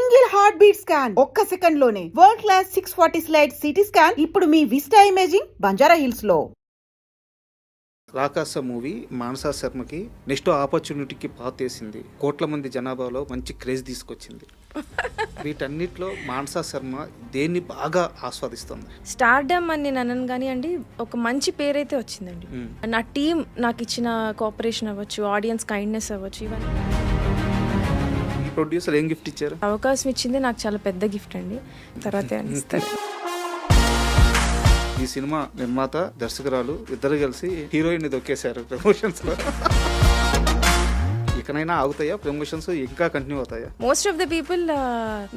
Single heart beat scan ఒక్క second లోనే world class 640 slide CT scan ఇప్పుడు మీ vista imaging Banjara hills లో. రాకాస movie Manasa శర్మకి next ఆపర్చునిటీకి పాతేసింది. కోట్ల మంది జనాభాలో మంచి క్రేజ్ తీసుకొచ్చింది. వీటన్నిటిలో మానసా శర్మ దేన్ని బాగా ఆస్వాదిస్తుంది? స్టార్డమ్ అని నేను అనను కానీ అండి, ఒక మంచి పేరైతే వచ్చిందండి. నా టీం నాకు ఇచ్చిన కోఆపరేషన్ అవ్వచ్చు, ఆడియన్స్ కైండ్నెస్ అవ్వచ్చు, ఇవన్నీ. ఈ ప్రొడ్యూసర్ ఏం గిఫ్ట్ ఇచ్చారు? అవకాశం ఇచ్చింది నాకు చాలా పెద్ద గిఫ్ట్ అండి. తర్వాత అనిస్తారు. ఈ సినిమా నిర్మాత దర్శకురాలు ఇద్దరు కలిసి హీరోయిన్ దొక్కేశారు ప్రమోషన్స్ లో. ఇకనైనా ఆగుతాయా ప్రమోషన్స్? ఇంకా కంటిన్యూ అవుతాయా? మోస్ట్ ఆఫ్ ద పీపుల్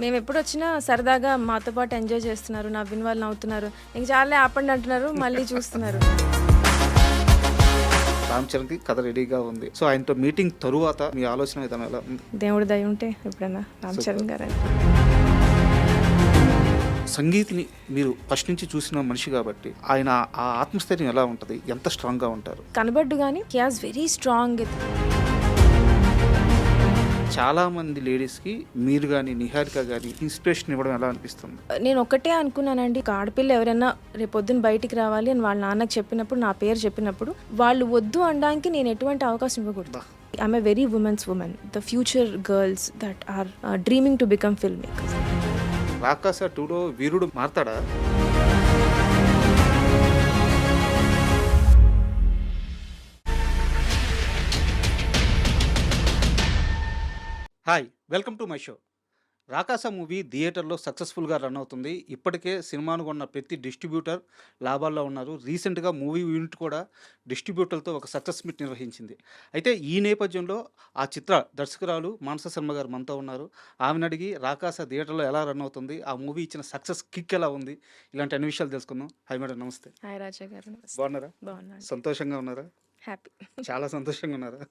మేము ఎప్పుడు వచ్చినా సరదాగా మాతో పాటు ఎంజాయ్ చేస్తున్నారు, నవ్విన వాళ్ళు నవ్వుతున్నారు, ఇంక చాలా ఆపండి అంటున్నారు, మళ్ళీ చూస్తున్నారు. రామ్ చరణ్ కి కథ రెడీగా ఉంది. సో ఆయనతో మీటింగ్ తరువాత మీ ఆలోచన విధానం ఎలా ఉంది? దేవుడి దయ ఉంటే ఎప్పుడైనా రామ్ చరణ్ గారు. సంగీత్ని మీరు ఫస్ట్ నుంచి చూసిన మనిషి కాబట్టి ఆయన ఆ ఆత్మస్థైర్యం ఎలా ఉంటుంది? ఎంత స్ట్రాంగ్ గా ఉంటారు? కనబడ్డు కానీ హి హాస్ వెరీ స్ట్రాంగ్. చాలా మంది లేడీస్ కి మీరు కానీ నిహారిక కానీ ఇన్స్పిరేషన్ ఇవ్వడం ఎలా అనిపిస్తుంది? నేను ఒకటే అనుకున్నానండి, ఒక ఆడపిల్ల ఎవరైనా రేపొద్దున బయటికి రావాలి అని వాళ్ళ నాన్నకి చెప్పినప్పుడు, నా పేరు చెప్పినప్పుడు వాళ్ళు వద్దు అనడానికి నేను ఎటువంటి అవకాశం ఇవ్వకూడదు. I'm a very women's woman, the future girls that are dreaming to become film makers. Rakasa 2లో వీరుడు మారతాడా? Hi, welcome to my show. Rakasa movie థియేటర్లో సక్సెస్ఫుల్గా రన్ అవుతుంది. ఇప్పటికే సినిమాను కొన్న ప్రతి డిస్ట్రిబ్యూటర్ లాభాల్లో ఉన్నారు. రీసెంట్గా మూవీ యూనిట్ కూడా డిస్ట్రిబ్యూటర్లతో ఒక సక్సెస్ మీట్ నిర్వహించింది. అయితే ఈ నేపథ్యంలో ఆ చిత్ర దర్శకురాలు మానస శర్మ గారు మనతో ఉన్నారు. ఆమెను అడిగి రాకాస థియేటర్లో ఎలా రన్ అవుతుంది, ఆ మూవీ ఇచ్చిన సక్సెస్ కిక్ ఎలా ఉంది, ఇలాంటి అన్ని విషయాలు తెలుసుకుందాం. హాయ్ మేడం, నమస్తే. హాయ్ రాజా గారు. బాగున్నారా? బాగున్నాను. సంతోషంగా ఉన్నారా? హ్యాపీ. చాలా సంతోషంగా ఉన్నారా?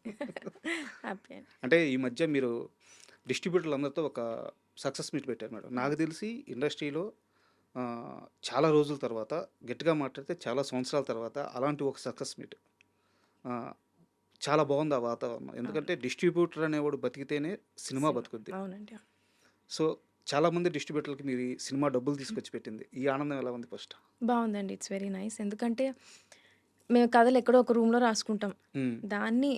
హ్యాపీ. అంటే ఈ మధ్య మీరు డిస్ట్రిబ్యూటర్లు అందరితో ఒక సక్సెస్ మీట్ పెట్టారు మేడం. నాకు తెలిసి ఇండస్ట్రీలో చాలా రోజుల తర్వాత, గట్టిగా మాట్లాడితే చాలా సంవత్సరాల తర్వాత అలాంటి ఒక సక్సెస్ మీట్. చాలా బాగుంది ఆ వాతావరణం. ఎందుకంటే డిస్ట్రిబ్యూటర్ అనేవాడు బతికితేనే సినిమా బతుకుద్ది. అవునండి. సో చాలామంది డిస్ట్రిబ్యూటర్లకి మీరు ఈ సినిమా డబ్బులు తీసుకొచ్చి పెట్టింది. ఈ ఆనందం ఎలా ఉంది? ఫస్ట్ బాగుందండి, ఇట్స్ వెరీ నైస్. ఎందుకంటే మేము కథలు ఎక్కడో ఒక రూమ్లో రాసుకుంటాం, దాన్ని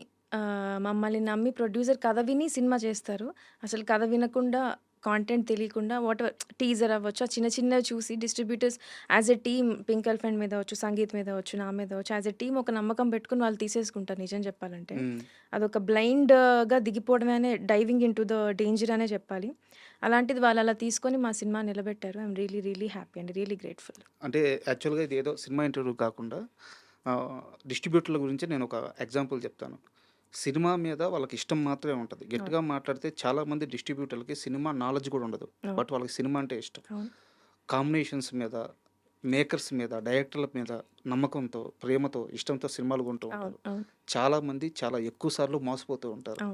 మమ్మల్ని నమ్మి ప్రొడ్యూసర్ కథ విని సినిమా చేస్తారు. అసలు కథ వినకుండా, కాంటెంట్ తెలియకుండా, వాట్ ఎవర్ టీజర్ అవ్వచ్చు, ఆ చిన్న చిన్నవి చూసి distributors as a team, pink elephant మీద అవచ్చు, సంగీత్ మీద అవచ్చు, నా మీద అవచ్చు, యాజ్ ఎ టీమ్ ఒక నమ్మకం పెట్టుకుని వాళ్ళు తీసేసుకుంటారు. నిజం చెప్పాలంటే అదొక బ్లైండ్గా దిగిపోవడమే, diving into the danger అనే చెప్పాలి. అలాంటిది వాళ్ళు అలా తీసుకొని మా సినిమా నిలబెట్టారు. I'm really really happy and really grateful. అంటే యాక్చువల్గా ఇది ఏదో సినిమా ఇంటర్వ్యూ కాకుండా డిస్ట్రిబ్యూటర్ల గురించి నేను ఒక ఎగ్జాంపుల్ చెప్తాను. సినిమా మీద వాళ్ళకి ఇష్టం మాత్రమే ఉంటుంది. గట్టిగా మాట్లాడితే చాలామంది డిస్ట్రిబ్యూటర్లకి సినిమా నాలెడ్జ్ కూడా ఉండదు, బట్ వాళ్ళకి సినిమా అంటే ఇష్టం. కాంబినేషన్స్ మీద, మేకర్స్ మీద, డైరెక్టర్ల మీద నమ్మకంతో, ప్రేమతో, ఇష్టంతో సినిమాలు కొంటూ ఉంటారు. చాలామంది చాలా ఎక్కువ సార్లు మోసపోతూ ఉంటారు.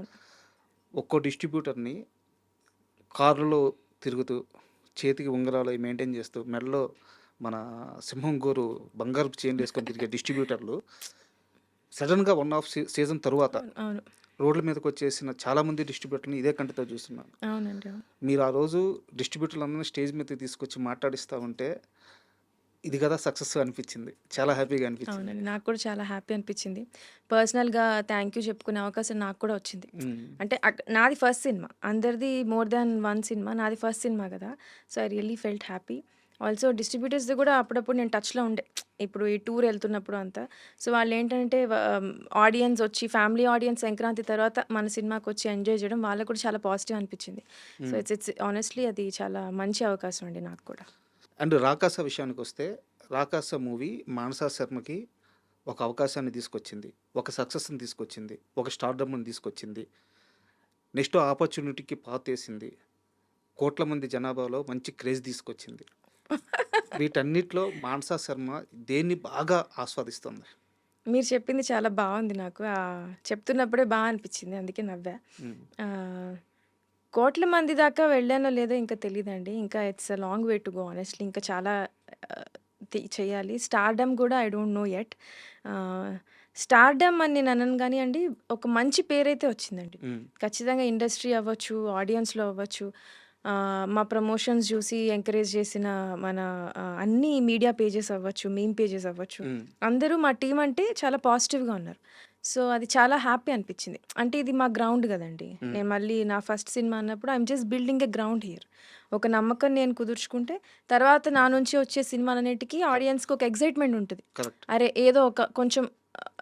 ఒక్కో డిస్ట్రిబ్యూటర్ని కారులో తిరుగుతూ, చేతికి ఉంగరాలు మెయింటైన్ చేస్తూ, మెడలో మన సింహం గోరు బంగారు చైన్ వేసుకొని తిరిగే డిస్ట్రిబ్యూటర్లు సడన్గా 1 ఆఫ్ సీజన్ తరువాత రోడ్ల మీదకి వచ్చేసిన చాలామంది డిస్ట్రిబ్యూటర్ని ఇదే కంటితో చూస్తున్నాను. అవునండి. మీరు ఆ రోజు డిస్ట్రిబ్యూటర్లందరినీ స్టేజ్ మీద తీసుకొచ్చి మాట్లాడిస్తూ ఉంటే ఇది కదా సక్సెస్ అనిపించింది. చాలా హ్యాపీగా అనిపించింది. అవునండి, నాకు కూడా చాలా హ్యాపీ అనిపించింది. పర్సనల్గా థ్యాంక్ యూ చెప్పుకునే అవకాశం నాకు కూడా వచ్చింది. అంటే నాది ఫస్ట్ సినిమా, అందరిది మోర్ దాన్ 1 సినిమా, నాది ఫస్ట్ సినిమా కదా. So I really felt happy. Also డిస్ట్రిబ్యూటర్స్ది కూడా అప్పుడప్పుడు నేను టచ్లో ఉండే, ఇప్పుడు ఈ టూర్ వెళ్తున్నప్పుడు అంతా. సో వాళ్ళు ఏంటంటే ఆడియన్స్ వచ్చి, ఫ్యామిలీ ఆడియన్స్ సంక్రాంతి తర్వాత మన సినిమాకి వచ్చి ఎంజాయ్ చేయడం వాళ్ళకు కూడా చాలా పాజిటివ్ అనిపించింది. సో ఇట్స్ ఆనెస్ట్లీ అది చాలా మంచి అవకాశం అండి నాకు కూడా. అండ్ రాకాస విషయానికి వస్తే, రాకాస మూవీ మానసా శర్మకి ఒక అవకాశాన్ని తీసుకొచ్చింది, ఒక సక్సెస్ని తీసుకొచ్చింది, ఒక స్టార్డమ్ని తీసుకొచ్చింది, నెక్స్ట్ ఆపర్చునిటీకి పాతేసింది, కోట్ల మంది జనాభాలో మంచి క్రేజ్ తీసుకొచ్చింది. వీటన్నిటిలో మానసా శర్మ దేన్ని బాగా ఆస్వాదిస్తుంది? మీరు చెప్పింది చాలా బాగుంది. నాకు చెప్తున్నప్పుడే బాగా అనిపించింది, అందుకే నవ్వా. కోట్ల మంది దాకా వెళ్ళానో లేదో ఇంకా తెలియదండి. ఇంకా it's a long way to go honestly. ఇంకా చాలా చేయాలి. స్టార్డమ్ కూడా I don't know yet. Stardom అని నేను అనను కానీ అండి, ఒక మంచి పేరైతే వచ్చిందండి. ఖచ్చితంగా ఇండస్ట్రీ అవ్వచ్చు, ఆడియన్స్లో అవ్వచ్చు, మా ప్రమోషన్స్ చూసి ఎంకరేజ్ చేసిన మన అన్ని మీడియా పేజెస్ అవ్వచ్చు, మీమ్ పేజెస్ అవ్వచ్చు, హ్మ్. అందరూ మా టీం అంటే చాలా పాజిటివ్‌గా ఉన్నారు. సో, అది చాలా హ్యాపీ అనిపించింది. అంటే ఇది మా గ్రౌండ్ గదండీ! హ్మ్. నేను మళ్ళీ నా ఫస్ట్ సినిమా అన్నప్పుడు I'm just building a ground here. ఒక నమ్మకం నేను కుదుర్చుకుంటే, తర్వాత నా నుంచి వచ్చే సినిమాలన్నిటికి ఆడియన్స్‌కి ఒక ఎక్సైట్‌మెంట్ ఉంటది. కరెక్ట్. అరే! ఏదో ఒక కొంచెం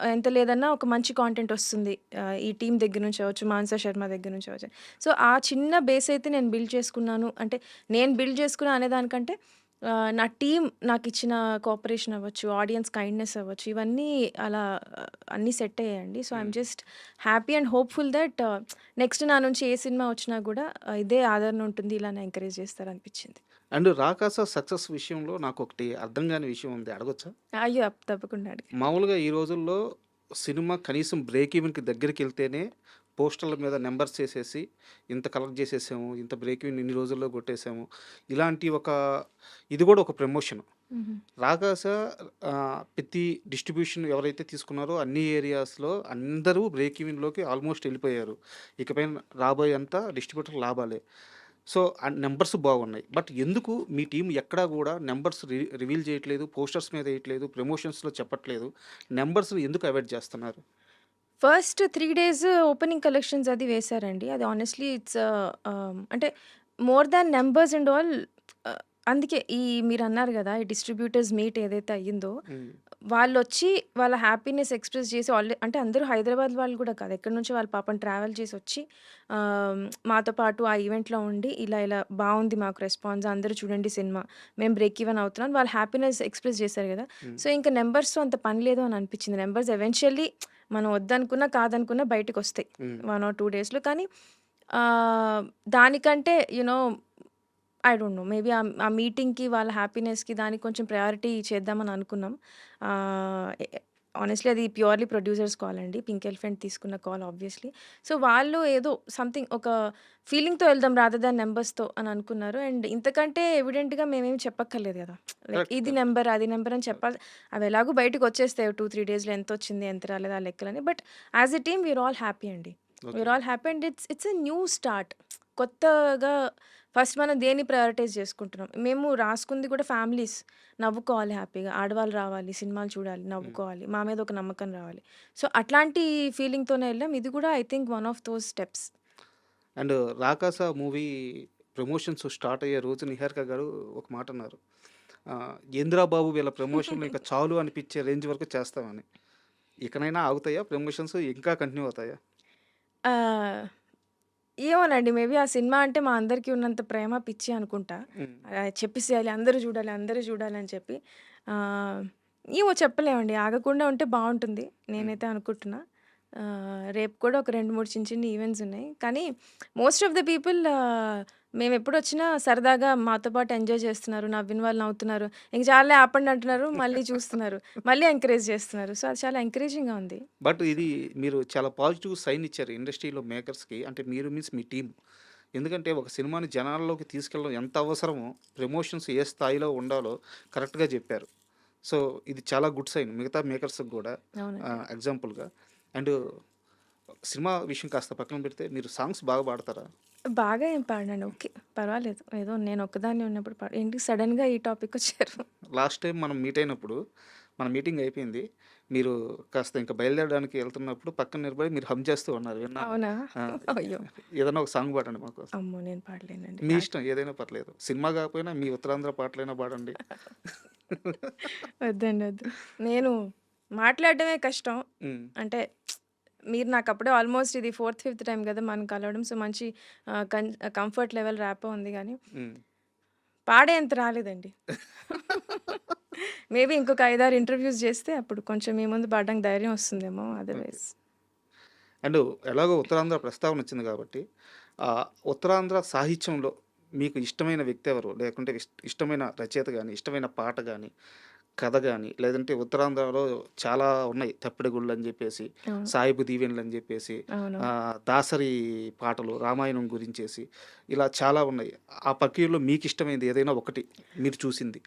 ఎంత లేదన్నా ఒక మంచి కాంటెంట్ వస్తుంది. ఈ టీమ్ దగ్గర నుంచి అవ్వచ్చు, మానస శర్మ దగ్గర నుంచి అవ్వచ్చు. సో, ఆ చిన్న బేస్ అయితే నేను బిల్డ్ చేసుకున్నాను. అంటే నేను బిల్డ్ చేసుకున్నా అనేదానికంటే నా టీమ్ నాకిచ్చిన కోఆపరేషన్ అవ్వచ్చు, ఆడియన్స్ కైండ్‌నెస్ అవ్వచ్చు, ఇవన్నీ అలా అన్నీ సెట్ అయ్యాయండి. సో, ఐయామ్ హ్మ్. Just happy and hopeful that next నా నుంచి ఏ సినిమా వచ్చినా గూడా ఇదే ఆదరణ ఉంటుంది. ఇలానే ఎంకరేజ్ చేస్తారనిపించింది. అండ్ 'రాకాస' సక్సెస్ విషయంలో నాకొకటి అర్థం గాని విషయం ఉంది. అడగొచ్చా? అయ్యో! తప్పకుండా అడగండి. మామూలుగా ఈ రోజుల్లో సినిమా కనీసం బ్రేక్ ఈవెన్‌కి దగ్గరికెళ్తేనే పోస్టర్‌ల మీద నంబర్స్ ఏసేసి, ఇంత కలెక్ట్ జేసేసాము, ఇంత బ్రేక్ ఈవెన్ ఇన్ని రోజుల్లో కొట్టేసాము. ఇలాంటి ఒక ఇది గూడా ఒక ప్రమోషన్. హుహు. 'రాకాస' ప్రతి డిస్ట్రిబ్యూషన్ ఎవరైతే తీసుకున్నారో అన్ని ఏరియాస్‌లో అందరూ బ్రేక్ ఈవెన్‌లోకి ఆల్మోస్ట్ ఎళ్ళిపోయారు. ఇకపైన రాబోయేంతా డిస్ట్రిబ్యూటర్ లాభాలే. సో, నంబర్స్ బాగున్నాయి. బట్ ఎందుకు మీ టీమ్ ఎక్కడా గూడా నంబర్స్ రివీల్ చేయట్లేదు, పోస్టర్స్ మీద ఎయట్లేదు, ప్రమోషన్స్‌లో చెప్పట్లేదు. నంబర్స్‌ని ఎందుకు అవాయిడ్ చేస్తున్నారు? ఫస్ట్ 3 డేస్ ఓపెనింగ్ కలెక్షన్స్ అది వేశారండి. అది హానెస్ట్‌లీ ఇట్స్ అంటే more than numbers and all అందుకే ఈ మీరన్నారు గదా! ఈ డిస్ట్రిబ్యూటర్స్ మీట్ ఏదైతే అయ్యిందో, హ్మ్. వాళ్ళొచ్చి వాళ్ళ హ్యాపీనెస్ ఎక్స్‌ప్రెస్ చేసి అంటే అందరూ హైదరాబాద్ వాళ్ళు గూడా కాదు. ఎక్కడి నుంచో వాళ్ళు పాపం ట్రావెల్ చేసొచ్చి మాతో పాటు ఆ ఈవెంట్‌లో ఉండి ఇలా ఇలా బావుంది మాకు రెస్పాన్స్. అందరూ చూడండి సినిమా. మేము బ్రేక్ ఈవెన్ అవుతున్నాం. వాళ్ళ హ్యాపీనెస్ ఎక్స్‌ప్రెస్ చేశారు గదా! హ్మ్. సో, ఇంక నంబర్స్‌తో అంత పని లేదు అని అనిపించింది. నంబర్స్ ఎవెన్చువల్లీ మనం వద్దనుకున్నా, కాదనుకున్నా బయటికొస్తాయి. హ్మ్. 1 ఆర్ 2 డేస్‌లో. కానీ దానికంటే ఐ డోంట్ నో. మేబీ ఆ మీటింగ్‌కి, వాళ్ళ హ్యాపీనెస్‌కి దానికి కొంచెం ప్రయారిటీ చేద్దామని అనుకున్నాం. ఆహ్, ఎ హానెస్ట్‌లీ అది ప్యూర్‌లీ ప్రొడ్యూసర్స్ కాల్ అండి. పింక్ ఎలిఫెంట్ తీసుకున్న కాల్ ఆబ్వియస్‌లీ. సో, వాళ్ళు ఏదో సంథింగ్ ఒక ఫీలింగ్‌తో వెళ్దాం రాదర్ దాన్ నంబర్స్‌తో అని అనుకున్నారు. అండ్ ఇంతకంటే ఎవిడెంట్‌గా మేమేమి చెప్పక్కర్లేదు గదా! Like correct. ఇది కరెక్ట్. నంబర్, అది నంబర్ అని చెప్పాలి. అవి ఎలాగో బయటికొచ్చేస్తాయి 2, 3 డేస్‌లో ఎంతొచ్చింది, ఎంత రాలేదు ఆ లెక్కలని. But as a team we're all happy అండి. Okay. We're all happy and it's a new start. కొత్తగా ఫస్ట్ మనం దేన్ని ప్రయారిటైజ్ చేసుకుంటున్నాం. మేము రాసుకుంది కూడా ఫ్యామిలీస్ నవ్వుకోవాలి హ్యాపీగా. ఆడవాళ్ళు రావాలి, సినిమాలు చూడాలి, హ్మ్. నవ్వుకోవాలి. మా మీద ఒక నమ్మకం రావాలి. సో, అట్లాంటి ఫీలింగ్‌తోనే ఎళ్ళాం. ఇది కూడా I think one of those steps. And 'Rakasa' movie promotions start అయ్యే రోజు నిహారిక గారు ఒక మాట అన్నారు. "ఏందిరా బాబు వీళ్ళ ప్రమోషన్‌లు ఇంక చాలు అనిపించే రేంజ్ వరకు చేస్తామని." ఇకనైనా ఆగుతాయా ప్రమోషన్స్? ఇంకా కంటిన్యూ అవుతాయా? ఆహ్, ఏమోనండి. మేబీ ఆ సినిమా అంటే మా అందరికీ ఉన్నంత ప్రేమ, పిచ్చి అనుకుంటా. హ్మ్. చెప్పేసేయాలి అందరూ జూడాలి, అందరూ జూడాలి అని చెప్పి. ఆహ్, ఏమో చెప్పలేమండి. ఆగకుండా ఉంటే బావుంటుంది. హ్మ్. నేనైతే అనుకుంటున్నా. రేపు కూడా ఒక 2, 3 చిన్న చిన్న ఈవెంట్స్ ఉన్నాయి. కానీ మోస్ట్ ఆఫ్ ద పీపుల్ మేమెప్పుడొచ్చినా సరదాగా మాతో పాటు ఎంజాయ్ చేస్తున్నారు. నవ్విన వాళ్ళు నవ్వుతున్నారు. ఇంక చాలులే ఆపండి అంటున్నారు. మళ్ళీ చూస్తున్నారు. మళ్ళీ ఎంకరేజ్ చేస్తున్నారు. సో, అది చాలా ఎంకరేజింగ్‌గా ఉంది. బట్ ఇది మీరు చాలా పాజిటివ్ సైన్ ఇచ్చారు ఇండస్ట్రీలో మేకర్స్‌కి. అంటే మీరు మీన్స్ మీ టీమ్. ఎందుకంటే ఒక సినిమాని జనాల్లోకి తీసుకెళ్ళడం ఎంత అవసరమో, ప్రమోషన్స్ ఏ స్థాయిలో ఉండాలో కరెక్ట్‌గా చెప్పారు. సో, ఇది చాలా గుడ్ సైన్ మిగతా మేకర్స్‌కి గూడా అవునండి. ఎగ్జాంపుల్‌గా. అండ్ సినిమా విషయం కాస్త పక్కన పెడితే మీరు సాంగ్స్ బాగా పాడతారా? బాగా ఏం పాడనండి. ఓకే. పర్వాలేదు. ఏదో నేను ఒక్కదాన్నే ఉన్నప్పుడు ఏంటి సడెన్‌గా ఈ టాపికొచ్చారు. లాస్ట్ టైం మనం మీట్ అయినప్పుడు, మన మీటింగ్ అయిపోయింది. మీరు కాస్త ఇంక బయలుదేరడానికి ఎళ్తున్నప్పుడు పక్కన నిలబడి మీరు హమ్ చేస్తూ ఉన్నారు విన్నాను. అవునా? ఆ! అయ్యో! ఏదన్నా ఒక సాంగ్ పాడండి మాకోసం. అమ్మో! నేను పాడలేనండి. మీ ఇష్టం ఏదైనా పర్లేదు. సినిమా గాకపోయినా మీ ఉత్తరాంధ్ర పాటలైనా పాడండి. వద్దండి. వద్దు. నేను మాట్లాడడమే కష్టం. హ్మ్. అంటే మీరు నాకప్పుడే ఆల్మోస్ట్ ఇది ఫోర్త్, ఫిఫ్త్ టైమ్ గదా! మనం కలవడం. సో, మంచి కంఫర్ట్ లెవెల్ ర్యాపో ఉంది గానీ, హ్మ్. పాడేంత రాలేదండి. మేబీ ఇంకొక 5, 6 ఇంటర్‌వ్యూస్ జేస్తే అప్పుడు కొంచెం మీ ముందు పాడడానికి ధైర్యం వస్తుందేమో. ఓకే. అదర్‌వైజ్ అండ్ ఎలాగో ఉత్తరాంధ్ర ప్రస్తావన వచ్చింది కాబట్టి, ఉత్తరాంధ్ర సాహిత్యంలో మీకు ఇష్టమైన వ్యక్తి ఎవరు? లేకుంటే ఇష్టమైన రచయిత గాని, ఇష్టమైన పాట గాని, కథ గాని, లేదంటే ఉత్తరాంధ్రలో చాలా ఉన్నాయి. 'తప్పిడిగుళ్ళు' అని జెప్పేసి, అవును. 'సాయిబు దీవెనలు' అని జెప్పేసి, అవునవును. దాసరి పాటలు, రామాయణం గురించేసి ఇలా చాలా ఉన్నాయి. ఆ ప్రక్రియలో మీకిష్టమైనది ఏదైనా ఒకటి మీరు చూసింది?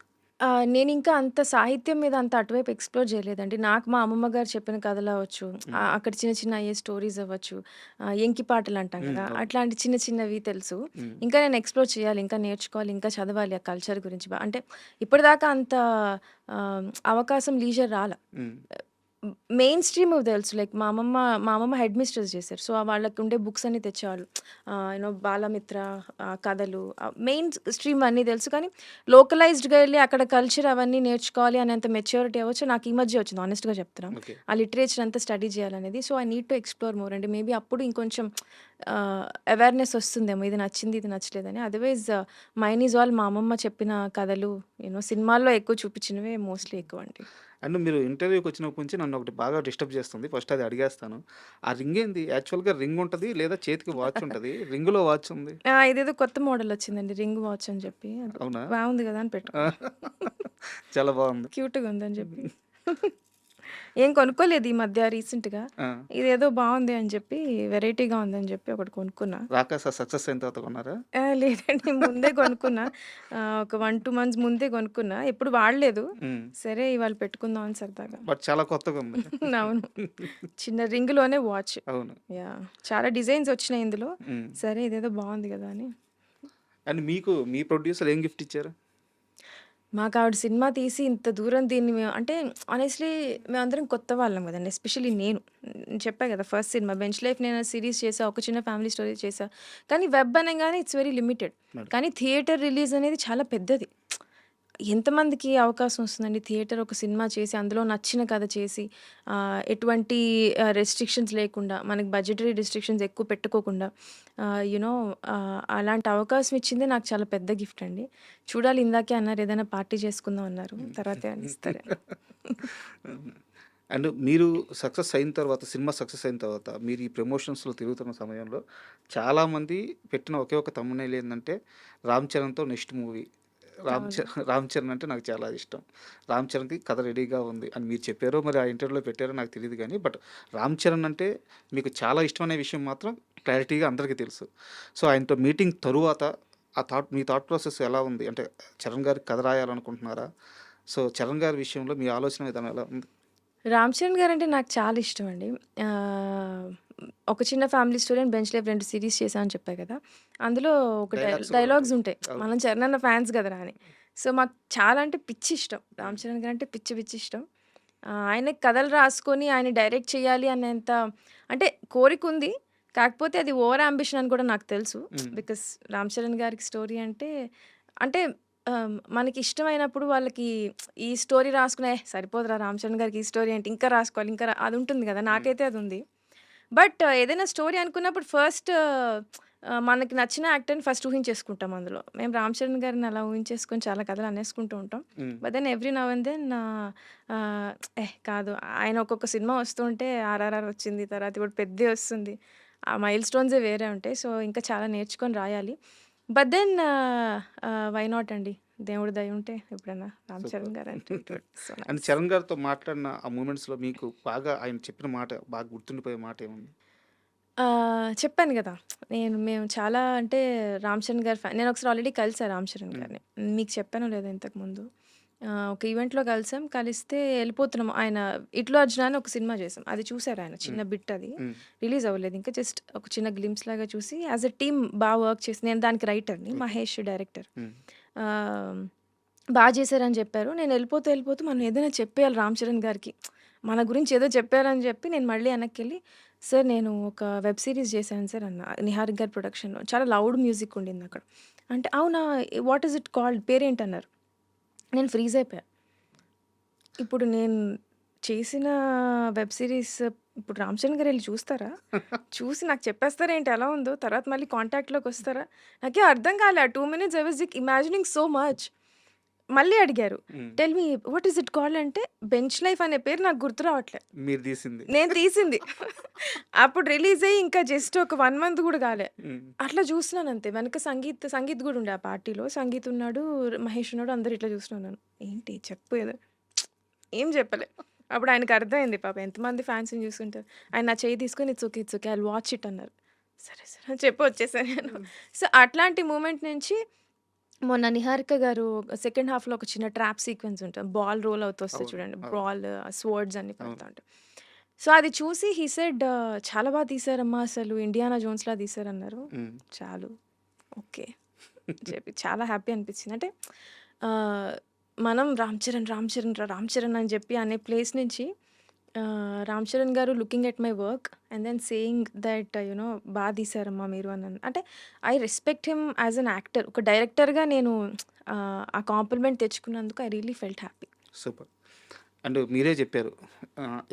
నేనింకా అంత సాహిత్యం మీద అంత అటువైపు ఎక్స్‌ప్లోర్ చేయలేదండి. నాకు మా అమ్మమ్మ గారు చెప్పిన కథలవ్వచ్చు, హ్మ్. అక్కడ చిన్న చిన్న అయ్యే స్టోరీస్ అవ్వచ్చు, ఎంకి పాటలంటాం హ్మ్. కదా! అవును. అట్లాంటి చిన్న చిన్నవి తెలుసు. హ్మ్. ఇంకా నేను ఎక్స్‌ప్లోర్ చేయాలి, ఇంకా నేర్చుకోవాలి, ఇంకా చదవాలి ఆ కల్చర్ గురించి. అంటే ఇప్పటిదాకా అంత అవకాశం, లీజర్ రాల. హ్మ్. మెయిన్ స్ట్రీమ్ తెలుసు. లైక్ మా అమ్మమ్మ హెడ్ మిస్ట్రెస్ చేశారు. సో, వాళ్ళకుండే బుక్స్ అన్నీ తెచ్చేవాళ్ళు. బాలమిత్ర, కథలు, మెయిన్ స్ట్రీమ్ అన్నీ తెలుసు. కానీ లోకలైజ్డ్‌గా ఎళ్లి అక్కడ కల్చర్ అవన్నీ నేర్చుకోవాలి అనేంత మెచ్యూరిటీ అవ్వచ్చు నాకు ఈ మధ్య వచ్చింది, హానెస్ట్‌గా చెప్తున్నా. ఓకే. ఆ లిటరేచర్ అంతా స్టడీ చేయాలనేది. So, I need to explore more అండి. మేబీ అప్పుడు ఇంకొంచెం అవేర్‌నెస్ వస్తుందేమో, ఇది నచ్చింది, ఇది నచ్చలేదని. అదర్‌వైజ్ మైన్ ఈజ్ ఆల్ మా అమ్మమ్మ చెప్పిన కథలు, సినిమాల్లో ఎక్కువ చూపించినవే మోస్ట్‌లీ ఎక్కువండి. అండ్ మీరు ఇంటర్వ్యూకొచ్చినప్పటి నుంచి నన్నొకటి బాగా డిస్టర్బ్ చేస్తుంది. ఫస్ట్ అది అడిగేస్తాను. ఆ రింగేంది? యాక్చువల్‌గా రింగ్ ఉంటది లేదా చేతికి వాచ్ ఉంటది. రింగ్‌లో వాచ్ ఉంది. ఇదేదో కొత్త మోడల్ వచ్చిందండి, రింగ్ వాచ్ అని చెప్పి. అది అవునా? బాగుంది కదా అని పెట్టుకున్నా. చాలా బావుంది. క్యూట్‌గా ఉందని చెప్పి. ఏం కొనుక్కోలేదు ఈ మధ్య రీసెంట్‌గా. ఆ! ఇదేదో బాగుంది అని చెప్పి, వెరైటీగా ఉందని చెప్పి ఒకటి కొనుక్కున్నా. 'రాకాస' సక్సెస్ అయిన తర్వాత కొన్నారా? లేదండి, ముందే కొనుక్కున్నా. ఒక 1, 2 మంత్స్ ముందే కొనుక్కున్నా. ఎప్పుడు వాడలేదు. హ్మ్. సరే ఇవాళ పెట్టుకుందాం అని సరదాగా. బట్ చాలా కొత్తగుంది. అవును. చిన్న రింగ్‌లోనే వాచ్. అవును. యాహ్! చాలా డిజైన్స్ వచ్చినాయి ఇందులో. హ్మ్. సరే ఇదేదో బాగుంది కదా అని. అండ్ మీకు మీ ప్రొడ్యూసర్ ఏం గిఫ్ట్ ఇచ్చారు? మాకావిడ సినిమా తీసి ఇంత దూరం దీన్ని మేము అంటే హానెస్ట్‌లీ మేమందరం కొత్త వాళ్ళం గదండీ. ఎస్పెషల్లీ నేను. చెప్పా గదా! ఫస్ట్ సినిమా 'బెంచ్ లైఫ్' నేను సీరీస్ చేశా. ఒక చిన్న ఫ్యామిలీ స్టోరీ చేశా. కానీ వెబ్ అనంగానే ఇట్స్ వెరీ లిమిటెడ్. మేడం. కానీ థియేటర్ రిలీజ్ అనేది చాలా పెద్దది. ఎంతమందికి అవకాశం వస్తుందండి థియేటర్ ఒక సినిమా చేసి, అందులో నచ్చిన కథ చేసి, ఎటువంటి రెస్ట్రిక్షన్స్ లేకుండా, మనకి బడ్జెటరీ రెస్ట్రిక్షన్స్ ఎక్కువ పెట్టుకోకుండా, యునో అలాంటి అవకాశం ఇచ్చిందే నాకు చాలా పెద్ద గిఫ్ట్ అండి. చూడాలి, ఇందాకే అన్నారు ఏదైనా పార్టీ చేసుకుందాం అన్నారు. తర్వాత ఏమన్నా ఇస్తారేమో. అండ్ మీరు సక్సెస్ అయిన తర్వాత, సినిమా సక్సెస్ అయిన తర్వాత, మీరు ఈ ప్రమోషన్స్‌లో తిరుగుతున్న సమయంలో చాలామంది పెట్టిన ఒకే ఒక థంబ్‌నెయిల్ ఏందంటే 'రామ్ చరణ్‌తో నెక్స్ట్ మూవీ.' అవును. 'రామ్ చరణ్' అంటే నాకు చాలా ఇష్టం. 'రామ్ చరణ్‌కి కథ రెడీగా ఉంది' అని మీరు చెప్పారో, మరి ఆ ఇంటర్వ్యూలో పెట్టారో నాకు తెలీదు గానీ, బట్ 'రామ్ చరణ్' అంటే మీకు చాలా ఇష్టం అనే విషయం మాత్రం క్లారిటీగా అందరికీ తెలుసు. సో, ఆయనతో మీటింగ్ తరువాత మీ థాట్ ప్రాసెస్ ఎలా ఉంది? అంటే చరణ్ గారికి కథ రాయాలనుకుంటున్నారా? సో, చరణ్ గారి విషయంలో మీ ఆలోచన విధానం ఎలా ఉంది? రామ్ చరణ్ గారంటే నాకు చాలా ఇష్టమండి. ఆహ్, ఒక చిన్న family story and 'bench life' 2 series చేశా అని చెప్పా కదా! అందులో ఒక డైలాగ్స్ కూడా డైలాగ్స్ ఉంటాయి. ఉంటాయి. అవును. మనం చరణ్ అన్న ఫ్యాన్స్ కదరా అని. సో, మాకు చాలా అంటే పిచ్చి ఇష్టం. రామ్ చరణ్ గారంటే పిచ్చి పిచ్చి ఇష్టం. ఆయనకి కథలు రాసుకొని ఆయన డైరెక్ట్ చేయాలి అనేంత అంటే కోరికుంది. కాకపోతే అది ఓవర్ యాంబిషన్ అని కూడా నాకు తెలుసు. హ్మ్. బికాస్ రామ్ చరణ్ గారికి స్టోరీ అంటే మనకి ఇష్టమైనప్పుడు వాళ్ళకి ఈ స్టోరీ రాసుకునే సరిపోదురా రామ్ చరణ్ గారికి ఈ స్టోరీ ఏంటి ఇంకా రాసుకోవాలి ఇంకా అది ఉంటుంది కదా! హ్మ్. నాకైతే అది ఉంది. బట్ ఏదైనా స్టోరీ అనుకున్నప్పుడు ఫస్ట్ మనకి నచ్చిన యాక్టర్‌ని ఫస్ట్ ఊహించేసుకుంటాం అందులో. మేము రామ్ చరణ్ గారిని అలా ఊహించేసుకొని చాలా కథలు అనేసుకుంటూ ఉంటాం. Hmm. But then every now and then కాదు, ఆయన ఒక్కొక్క సినిమా వస్తుంటే 'ఆర్ఆర్ఆర్' వచ్చింది. తర్వాత ఇప్పుడు 'పెద్ది' వస్తుంది. ఆ మైల్ స్టోన్సే వేరే ఉంటాయి. సో, ఇంకా చాలా నేర్చుకొని రాయాలి. బట్ దెన్ వై నాట్ అండి. దేవుడి దయ ఉంటే ఎప్పుడైనా రామ్ సూపర్. చరణ్ గారంటే it would be so and nice. Charan గారితో మాట్లాడిన ఆ మూమెంట్స్‌లో మీకు బాగా ఆయన చెప్పిన మాట బాగా గుర్తుండిపోయే మాట ఏముంది? చెప్పాను గదా! మేము చాలా అంటే రామ్ చరణ్ గారి నేనొకసారి ఆల్రెడీ కలిసా రామ్ చరణ్ హ్మ్. గారిని. మీకు చెప్పానో లేదో ఇంతకుముందు. ఒక ఈవెంట్‌లో కలిసాం. కలిస్తే ఎళ్ళిపోతున్నాం. ఆయన 'ఇట్లు అర్జున' అని ఒక సినిమా చేసాం. అది చూసారాయన. హ్మ్. చిన్న బిట్ అది. హ్మ్. రిలీజ్ అవ్వలేదు ఇంకా. జస్ట్ ఒక చిన్న గ్లింప్స్ లాగా చూసి యాస్ ఎ టీమ్ వర్క్ చేసి, నేను దానికి రైటర్‌ని. ఓకే. మహేష్ డైరెక్టర్. హ్మ్. ఆహ్, చేశారని చెప్పారు. నేను ఎళ్ళిపోతూ మనం ఏదైనా చెప్పేయాలి రామ్ చరణ్ గారికి. మన గురించి ఏదో చెప్పారని చెప్పి నేను మళ్ళీ వెనక్కెళ్ళి, సార్ నేను ఒక వెబ్ సీరీస్ చేశాను సార్ అన్నా. నిహారిక గారి ప్రొడక్షన్‌లో. చాలా లౌడ్ మ్యూజిక్ ఉండిందక్కడ. అంటే అవునా! What is it called? పేరేంటన్నారు. నేను ఫ్రీజ్ అయిపోయా. ఇప్పుడు నేను చేసిన వెబ్ సీరీస్ ఇప్పుడు 'రామ్ చరణ్' గారు ఎళ్లి చూస్తారా? చూసి నాకు చెప్పేస్తారేంటి ఎలా ఉందో? తర్వాత మళ్ళీ కాంటాక్ట్‌లోకొస్తారా? నాకేం అర్థం కాలే. ఆ 2 minutes I was imagining so much. మళ్ళీ అడిగారు. హ్మ్. Tell me what is it called అంటే 'బెంచ్ లైఫ్' అనే పేరు నాకు గుర్తు రావట్లే. మీరు తీసింది. నేను తీసింది. అప్పుడు రిలీజ్ అయ్యి ఇంకా జస్ట్ ఒక 1 మంత్ గూడా గాలే. హ్మ్. అట్లా చూస్తున్నానంతే. వెనక సంగీత్ గూడా ఉండే ఆ పార్టీలో. సంగీత్ ఉన్నాడు, మహేష్ ఉన్నాడు. అందరూ ఇట్లా చూస్తున్నాను. ఏంటి చెప్పు ఏదో ఏం చెప్పలే. అప్పుడు ఆయనకి అర్థమైంది పాపం ఎంతమంది ఫ్యాన్స్‌ని చూసుంటారు. ఆయన నా చెయ్యి తీసుకొని it's okay. I will watch it అన్నారు. సరే అని చెప్పి వచ్చేసా నేను. హ్మ్. సో, అట్లాంటి మూమెంట్ నుంచి మొన్న 'నిహారిక' గారు సెకండ్ హాఫ్‌లో ఒక చిన్న ట్రాప్ సీక్వెన్స్ ఉంటది. బాల్ రోల్ అవుతూ వస్తది అవును. చూడండి. అవును. బాల్, స్వర్డ్స్ అన్నీ అవును. పడతా ఉంటాయి. సో, అది చూసి హి సెడ్ "చాలా బా తీశారమ్మా అసలు. 'ఇండియానా జోన్స్‌లా' తీశారన్నారు." హ్మ్. చాలు. ఓకే. చెప్పి చాలా హ్యాపీ అనిపించింది. అంటే ఆహ్, మనం 'రామ్ చరణ్, రామ్ చరణ్ రా రామ్ చరణ్' అని చెప్పి అనే ప్లేస్ నుంచి 'Ram Charan' garu looking at my work and then saying that బా తీశారమ్మా మీరు అని అంటే I respect him as an actor. ఒక డైరెక్టర్‌గా నేను ఆ కాంప్లిమెంట్ తెచ్చుకున్నందుకు I really felt happy. Super. And మీరే చెప్పారు.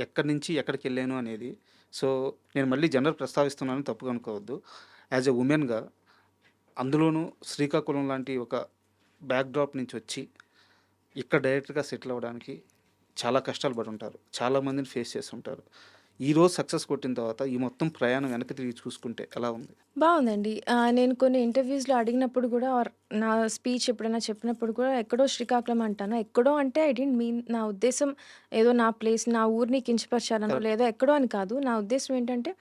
ఎక్కడి నుంచి ఎక్కడికెళ్ళాను అనేది. సో, నేను మళ్ళీ జెండర్ ప్రస్తావిస్తున్నాను తప్పుగా అనుకోవద్దు. యాజ్ ఎ వుమెన్‌గా అందులోనూ శ్రీకాకుళం లాంటి ఒక బ్యాక్‌డ్రాప్ నుంచి వచ్చి, ఇక్కడ డైరెక్టర్‌గా సెటిల్ అవ్వడానికి చాలా కష్టాలు పడుంటారు. చాలా మందిని ఫేస్ చేసుంటారు. ఈరోజు సక్సెస్ కొట్టిన తర్వాత ఈ మొత్తం ప్రయాణం వెనక్కి తిరిగి చూసుకుంటే ఎలా ఉంది? బావుందండి. నేను కొన్ని ఇంటర్వ్యూస్‌లో అడిగినప్పుడు గూడా ఆర్ నా స్పీచ్ ఎప్పుడైనా చెప్పినప్పుడు కూడా ఎక్కడో శ్రీకాకుళం అంటాను. ఎక్కడో అంటే ఐ డిడ్ంట్ మీన్ నా ఉద్దేశ్యం ఏదో నా ప్లేస్, నా ఊరిని కించపరచాలనో కరెక్ట్. లేదా ఎక్కడో అని కాదు. నా ఉద్దేశ్యం ఏంటంటే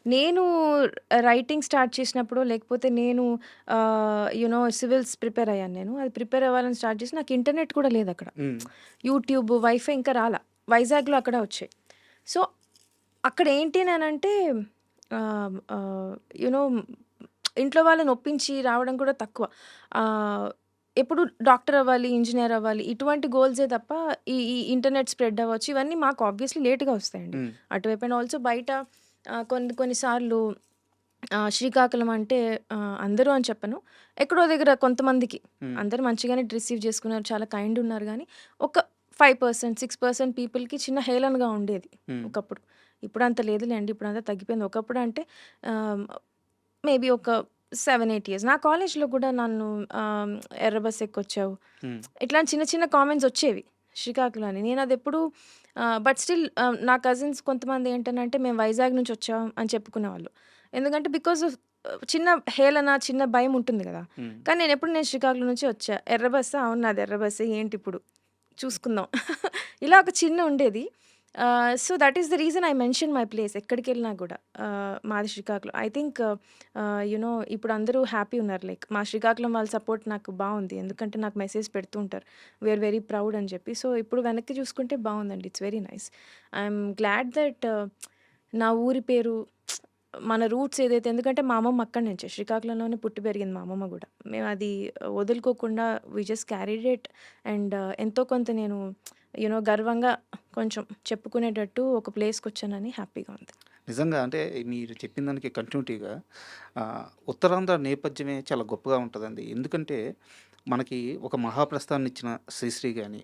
నేను రైటింగ్ స్టార్ట్ చేసినప్పుడో లేకపోతే నేను సివిల్స్ ప్రిపేర్ అయ్యాను నేను. అది ప్రిపేర్ అవ్వాలని స్టార్ట్ చేసి నాకు ఇంటర్నెట్ కూడా లేదక్కడ. హ్మ్. యూట్యూబ్, వైఫై ఇంకా రాలా. వైజాగ్‌లో అక్కడ వచ్చాయి. సో, అక్కడ ఏంటి అనంటే ఆహ్, ఆహ్, యూ నో ఇంట్లో వాళ్ళని ఒప్పించి రావడం కూడా తక్కువ. ఆహ్, ఎప్పుడు డాక్టర్ అవ్వాలి, ఇంజినీర్ అవ్వాలి ఇటువంటి గోల్సే తప్ప ఈ ఇంటర్నెట్ స్ప్రెడ్ అవ్వచ్చు ఇవన్నీ మాకు ఆబ్వియస్‌లీ లేట్‌గా వస్తాయండి. హ్మ్. అటువైపు అండ్ ఆల్సో బయట కొన్ని కొన్ని సార్లు శ్రీకాకుళం అంటే అందరూ అని చెప్పను. ఎక్కడో దగ్గర కొంతమందికి హ్మ్. అందరూ మంచిగానే రిసీవ్ చేసుకున్నారు. చాలా కైండ్ ఉన్నారు గానీ, ఒక 5%, 6% పీపుల్‌కి చిన్న హేళనగా ఉండేది హ్మ్. ఒకప్పుడు. ఇప్పుడంత లేదులేండి. ఇప్పుడంతా తగ్గిపోయింది. ఒకప్పుడు అంటే ఆహ్, మేబీ ఒక 7, 8 ఇయర్స్. నా కాలేజ్‌లో కూడా నన్ను ఆహ్, ఎర్ర బస్ ఎక్కొచ్చావు. హ్మ్. ఇట్లాంటి చిన్న చిన్న కామెంట్స్ వచ్చేవి శ్రీకాకుళం అని. నేనదెప్పుడు బట్ స్టిల్ నా కజిన్స్ కొంతమంది ఏంటనంటే మేము వైజాగ్ నుంచి వచ్చాం అని చెప్పుకునేవాళ్ళు. ఎందుకంటే బికాజ్ ఆఫ్ చిన్న హేళన, చిన్న భయం ఉంటుంది గదా! హ్మ్. కానీ నేను శ్రీకాకుళం నుంచి వచ్చా. ఎర్ర బస్సా? అవును నాది ఎర్ర బస్సే ఏంటిప్పుడు చూసుకుందాం. ఇలా ఒక చిన్న ఉండేది. So, that is the reason I mention my place ఎక్కడికెళ్ళినా గూడా. మాది శ్రీకాకుళం. ఐ థింక్ ఇప్పుడు అందరూ హ్యాపీ ఉన్నారు. లైక్ మా శ్రీకాకుళం వాళ్ళ సపోర్ట్ నాకు బావుంది. ఎందుకంటే నాకు మెసేజ్ పెడుతూ ఉంటారు. వి ఆర్ వెరీ ప్రౌడ్ అని జెప్పి. సో, ఇప్పుడు వెనక్కి చూసుకుంటే బావుందండి. It's very nice. I'm glad that నా ఊరి పేరు మన రూట్స్ ఏదైతే ఎందుకంటే మా అమ్మమ్మ అక్కడి నుంచే. శ్రీకాకుళంలోనే పుట్టి పెరిగింది మా అమ్మమ్మ గూడా. మేమది వదులుకోకుండా we just carried it and ఎంతో కొంత నేను గర్వంగా కొంచెం చెప్పుకునేటట్టు ఒక ప్లేస్‌కొచ్చానని హ్యాపీగా ఉంది. నిజంగా అంటే మీరు చెప్పిన దానికి కంటిన్యూటీగా ఉత్తరాంధ్ర నేపథ్యమే చాలా గొప్పగా ఉంటదండి. ఎందుకంటే మనకి ఒక మహాప్రస్థానాన్నిచ్చిన శ్రీశ్రీ గాని,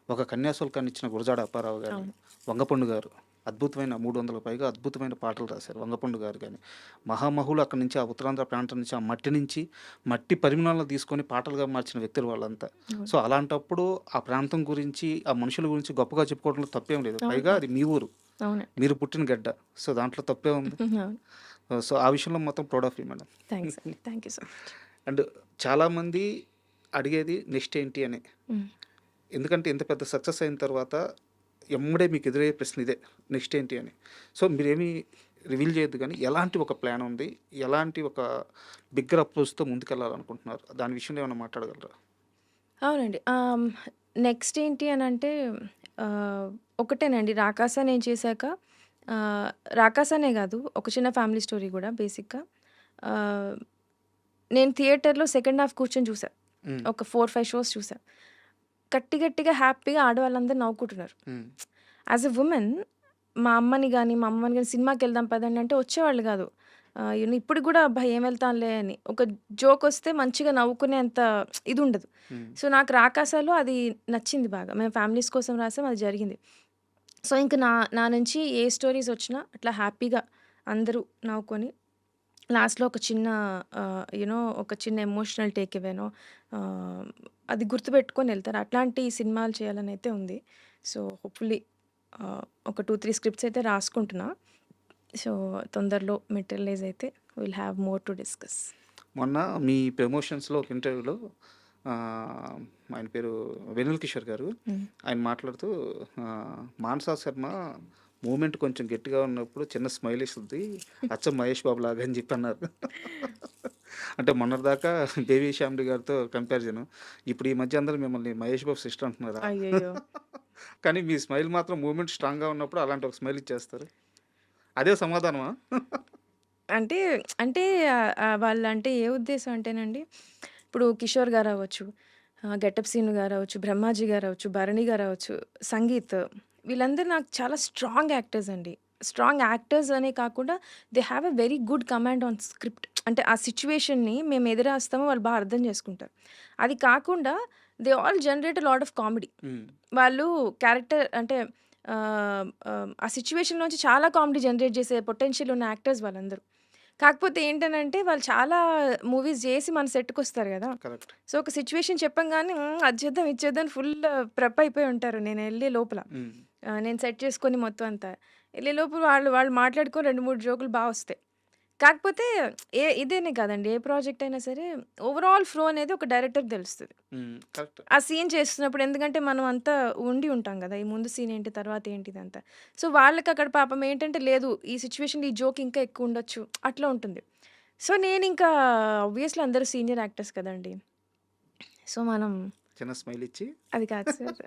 ఒక కన్యాశుల్కాన్నిచ్చిన గురజాడ అప్పారావు గాని, అవును. వంగపండు గారు అద్భుతమైన 300లకు పైగా అద్భుతమైన పాటలు రాశారు. వంగపండు గారు గాని, మహామహులు అక్కడి నుంచి ఆ ఉత్తరాంధ్ర ప్రాంతం నుంచి ఆ మట్టి నుంచి మట్టి పరిమాణాలను తీసుకొని పాటలుగా మార్చిన వ్యక్తులు వాళ్ళంతా. అవును. సో, అలాంటప్పుడు ఆ ప్రాంతం గురించి, ఆ మనుషుల గురించి గొప్పగా చెప్పుకోవడంలో తప్పేం లేదు. అవును. పైగా అది మీ ఊరు. అవునండి. మీరు పుట్టిన గడ్డ. సో, దాంట్లో తప్పే ఉంది. అవును. సో, ఆ విషయంలో మొత్తం proud of you madam. Thanks అండి. Thank you so much. And చాలామంది అడిగేది నెక్స్ట్ ఏంటి అని. హ్మ్. ఎందుకంటే ఇంత పెద్ద సక్సెస్ అయిన తర్వాత ఎమ్మడే మీకు ఎదురయ్యే ప్రశ్న ఇదే. నెక్స్ట్ ఏంటి అని. సో, మీరేమి రివీల్ చేయొద్దు గానీ, ఎలాంటి ఒక ప్లాన్ ఉంది? ఎలాంటి ఒక బిగ్గర్ అప్రోచ్‌తో ముందుకెళ్ళాలనుకుంటున్నారు? దాని విషయంలో ఏమైనా మాట్లాడగలరా? అవునండి. నెక్స్ట్ ఏంటి అనంటే ఆహ్, ఒకటేనండి 'రాకాస' నేను చేశాక ఆహ్, 'రాకాస' అనే గాదు ఒక చిన్న ఫ్యామిలీ స్టోరీ గూడా బేసిక్‌గా. ఆహ్, నేను థియేటర్‌లో సెకండ్ హాఫ్ కూర్చొని చూసా. హ్మ్. ఒక 4, 5 షోస్ చూసా. గట్టిగా హ్యాపీగా ఆడవాళ్ళందరూ నవ్వుకుంటున్నారు. హ్మ్. యాస్ ఎ వుమెన్ మా అమ్మని గాని, మా అమ్మని గాని సినిమాకెళ్దాం పదండి అంటే వచ్చేవాళ్ళు గాదు. ఇప్పటికి గూడా అబ్బా! ఏం వెళ్తాంలే అని. ఒక జోకొస్తే మంచిగా నవ్వుకునేంత ఇదుండదు. హ్మ్. సో, నాకు 'రాకాస'లో అది నచ్చింది బాగా. మేము ఫ్యామిలీస్ కోసం రాసాం. అది జరిగింది. సో, ఇంక నా నా నుంచి ఏ స్టోరీసొచ్చినా అట్లా హ్యాపీగా అందరూ నవ్వుకొని లాస్ట్‌లో ఒక చిన్న ఒక చిన్న ఎమోషనల్ టేక్ అవేనో ఆహ్, అది గుర్తుపెట్టుకొని ఎళ్తారు. అట్లాంటి సినిమాలు చేయాలనైతే ఉంది. సో, హోప్‌ఫుల్లీ ఒక 2, 3 స్క్రిప్ట్స్ అయితే రాసుకుంటున్నా. సో, తొందరలో మెటీరియలైజ్ అయితే will have more to discuss. మొన్న మీ ప్రమోషన్స్‌లో ఒక ఇంటర్వ్యూలో ఆహ్, ఆయన పేరు వెన్నెల కిషోర్ గారు. హ్మ్. ఆయన మాట్లాడుతూ 'మానసా శర్మ మూమెంట్ కొంచెం గట్టిగా ఉన్నప్పుడు చిన్న స్మైల్ ఇస్తుంది. అచ్చం మహేష్ బాబు లాగా అని చెప్పి అన్నారు. అంటే మొన్నటిదాకా బేబీ శ్యామిలి గారితో కంపారిజన్. ఇప్పుడు ఈ మధ్య అందరూ మిమ్మల్ని మహేష్ బాబు సిస్టర్ అంటున్నారా? అయ్యయ్యో! కానీ మీ స్మైల్ మాత్రం మూమెంట్ స్ట్రాంగ్‌గా ఉన్నప్పుడు అలాంటి ఒక స్మైల్ ఇచ్చేస్తారు. అదే సమాధానమా? అంటే అంటే వాళ్ళంటే ఏ ఉద్దేశం అంటేనండి, ఇప్పుడు కిషోర్ గారవ్వచ్చు, గెటప్ సీను గారవ్వచ్చు, బ్రహ్మాజీ గారవ్వచ్చు, భరణి గారవ్వచ్చు, సంగీత్ వీళ్ళందరూ నాకు చాలా స్ట్రాంగ్ యాక్టర్స్ అండి. స్ట్రాంగ్ యాక్టర్స్ అనే కాకుండా they have a very good command on script. అంటే ఆ సిట్యుయేషన్‌ని మేము ఎదురాస్తామో వాళ్ళు బాగా అర్థం చేసుకుంటారు. అది కాకుండా they all generate a lot of comedy. హ్మ్. వాళ్ళు క్యారెక్టర్ అంటే ఆ సిట్యుయేషన్‌లోంచి చాలా కామెడీ జనరేట్ చేసే పొటెన్షియల్ ఉన్న యాక్టర్స్ వాళ్ళందరూ. కాకపోతే ఏంటనంటే వాళ్ళు చాలా మూవీస్ చేసి మన సెట్‌కొస్తారు గదా! కరెక్ట్. సో, ఒక సిట్యుయేషన్ చెప్పంగానే అది చేద్దాం, ఇది చేద్దాం అని ఫుల్ ప్రెప్ అయిపోయి ఉంటారు. నేనెళ్ళే లోపల. హ్మ్. నేను సెట్ చేసుకొని మొత్తం అంతా. ఎళ్ళే లోపల వాళ్ళు వాళ్ళు మాట్లాడుకొని 2, 3 జోకులు బా వస్తాయి. కాకపోతే ఇదేనే కాదండి. ఏ ప్రాజెక్ట్ అయినా సరే ఓవరాల్ ఫ్లో అనేది ఒక డైరెక్టర్‌కి తెలుస్తది. హ్మ్. కరెక్ట్. ఆ సీన్ చేస్తున్నప్పుడు ఎందుకంటే మనం అంతా ఉండి ఉంటాం గదా! ఈ ముందు సీన్ ఏంటి? తర్వాత ఏంటి? ఇదంతా. సో, వాళ్ళకక్కడ పాపం ఏంటంటే లేదు ఈ సిట్యుయేషన్‌లో ఈ జోక్ ఇంకా ఎక్కువుండొచ్చు. అట్లా ఉంటుంది. సో, నేనింకా ఆబ్వియస్‌లీ అందరూ సీనియర్ యాక్టర్స్ కదండీ! సో, మనం చిన్న స్మైల్ ఇచ్చి అది కాదు సార్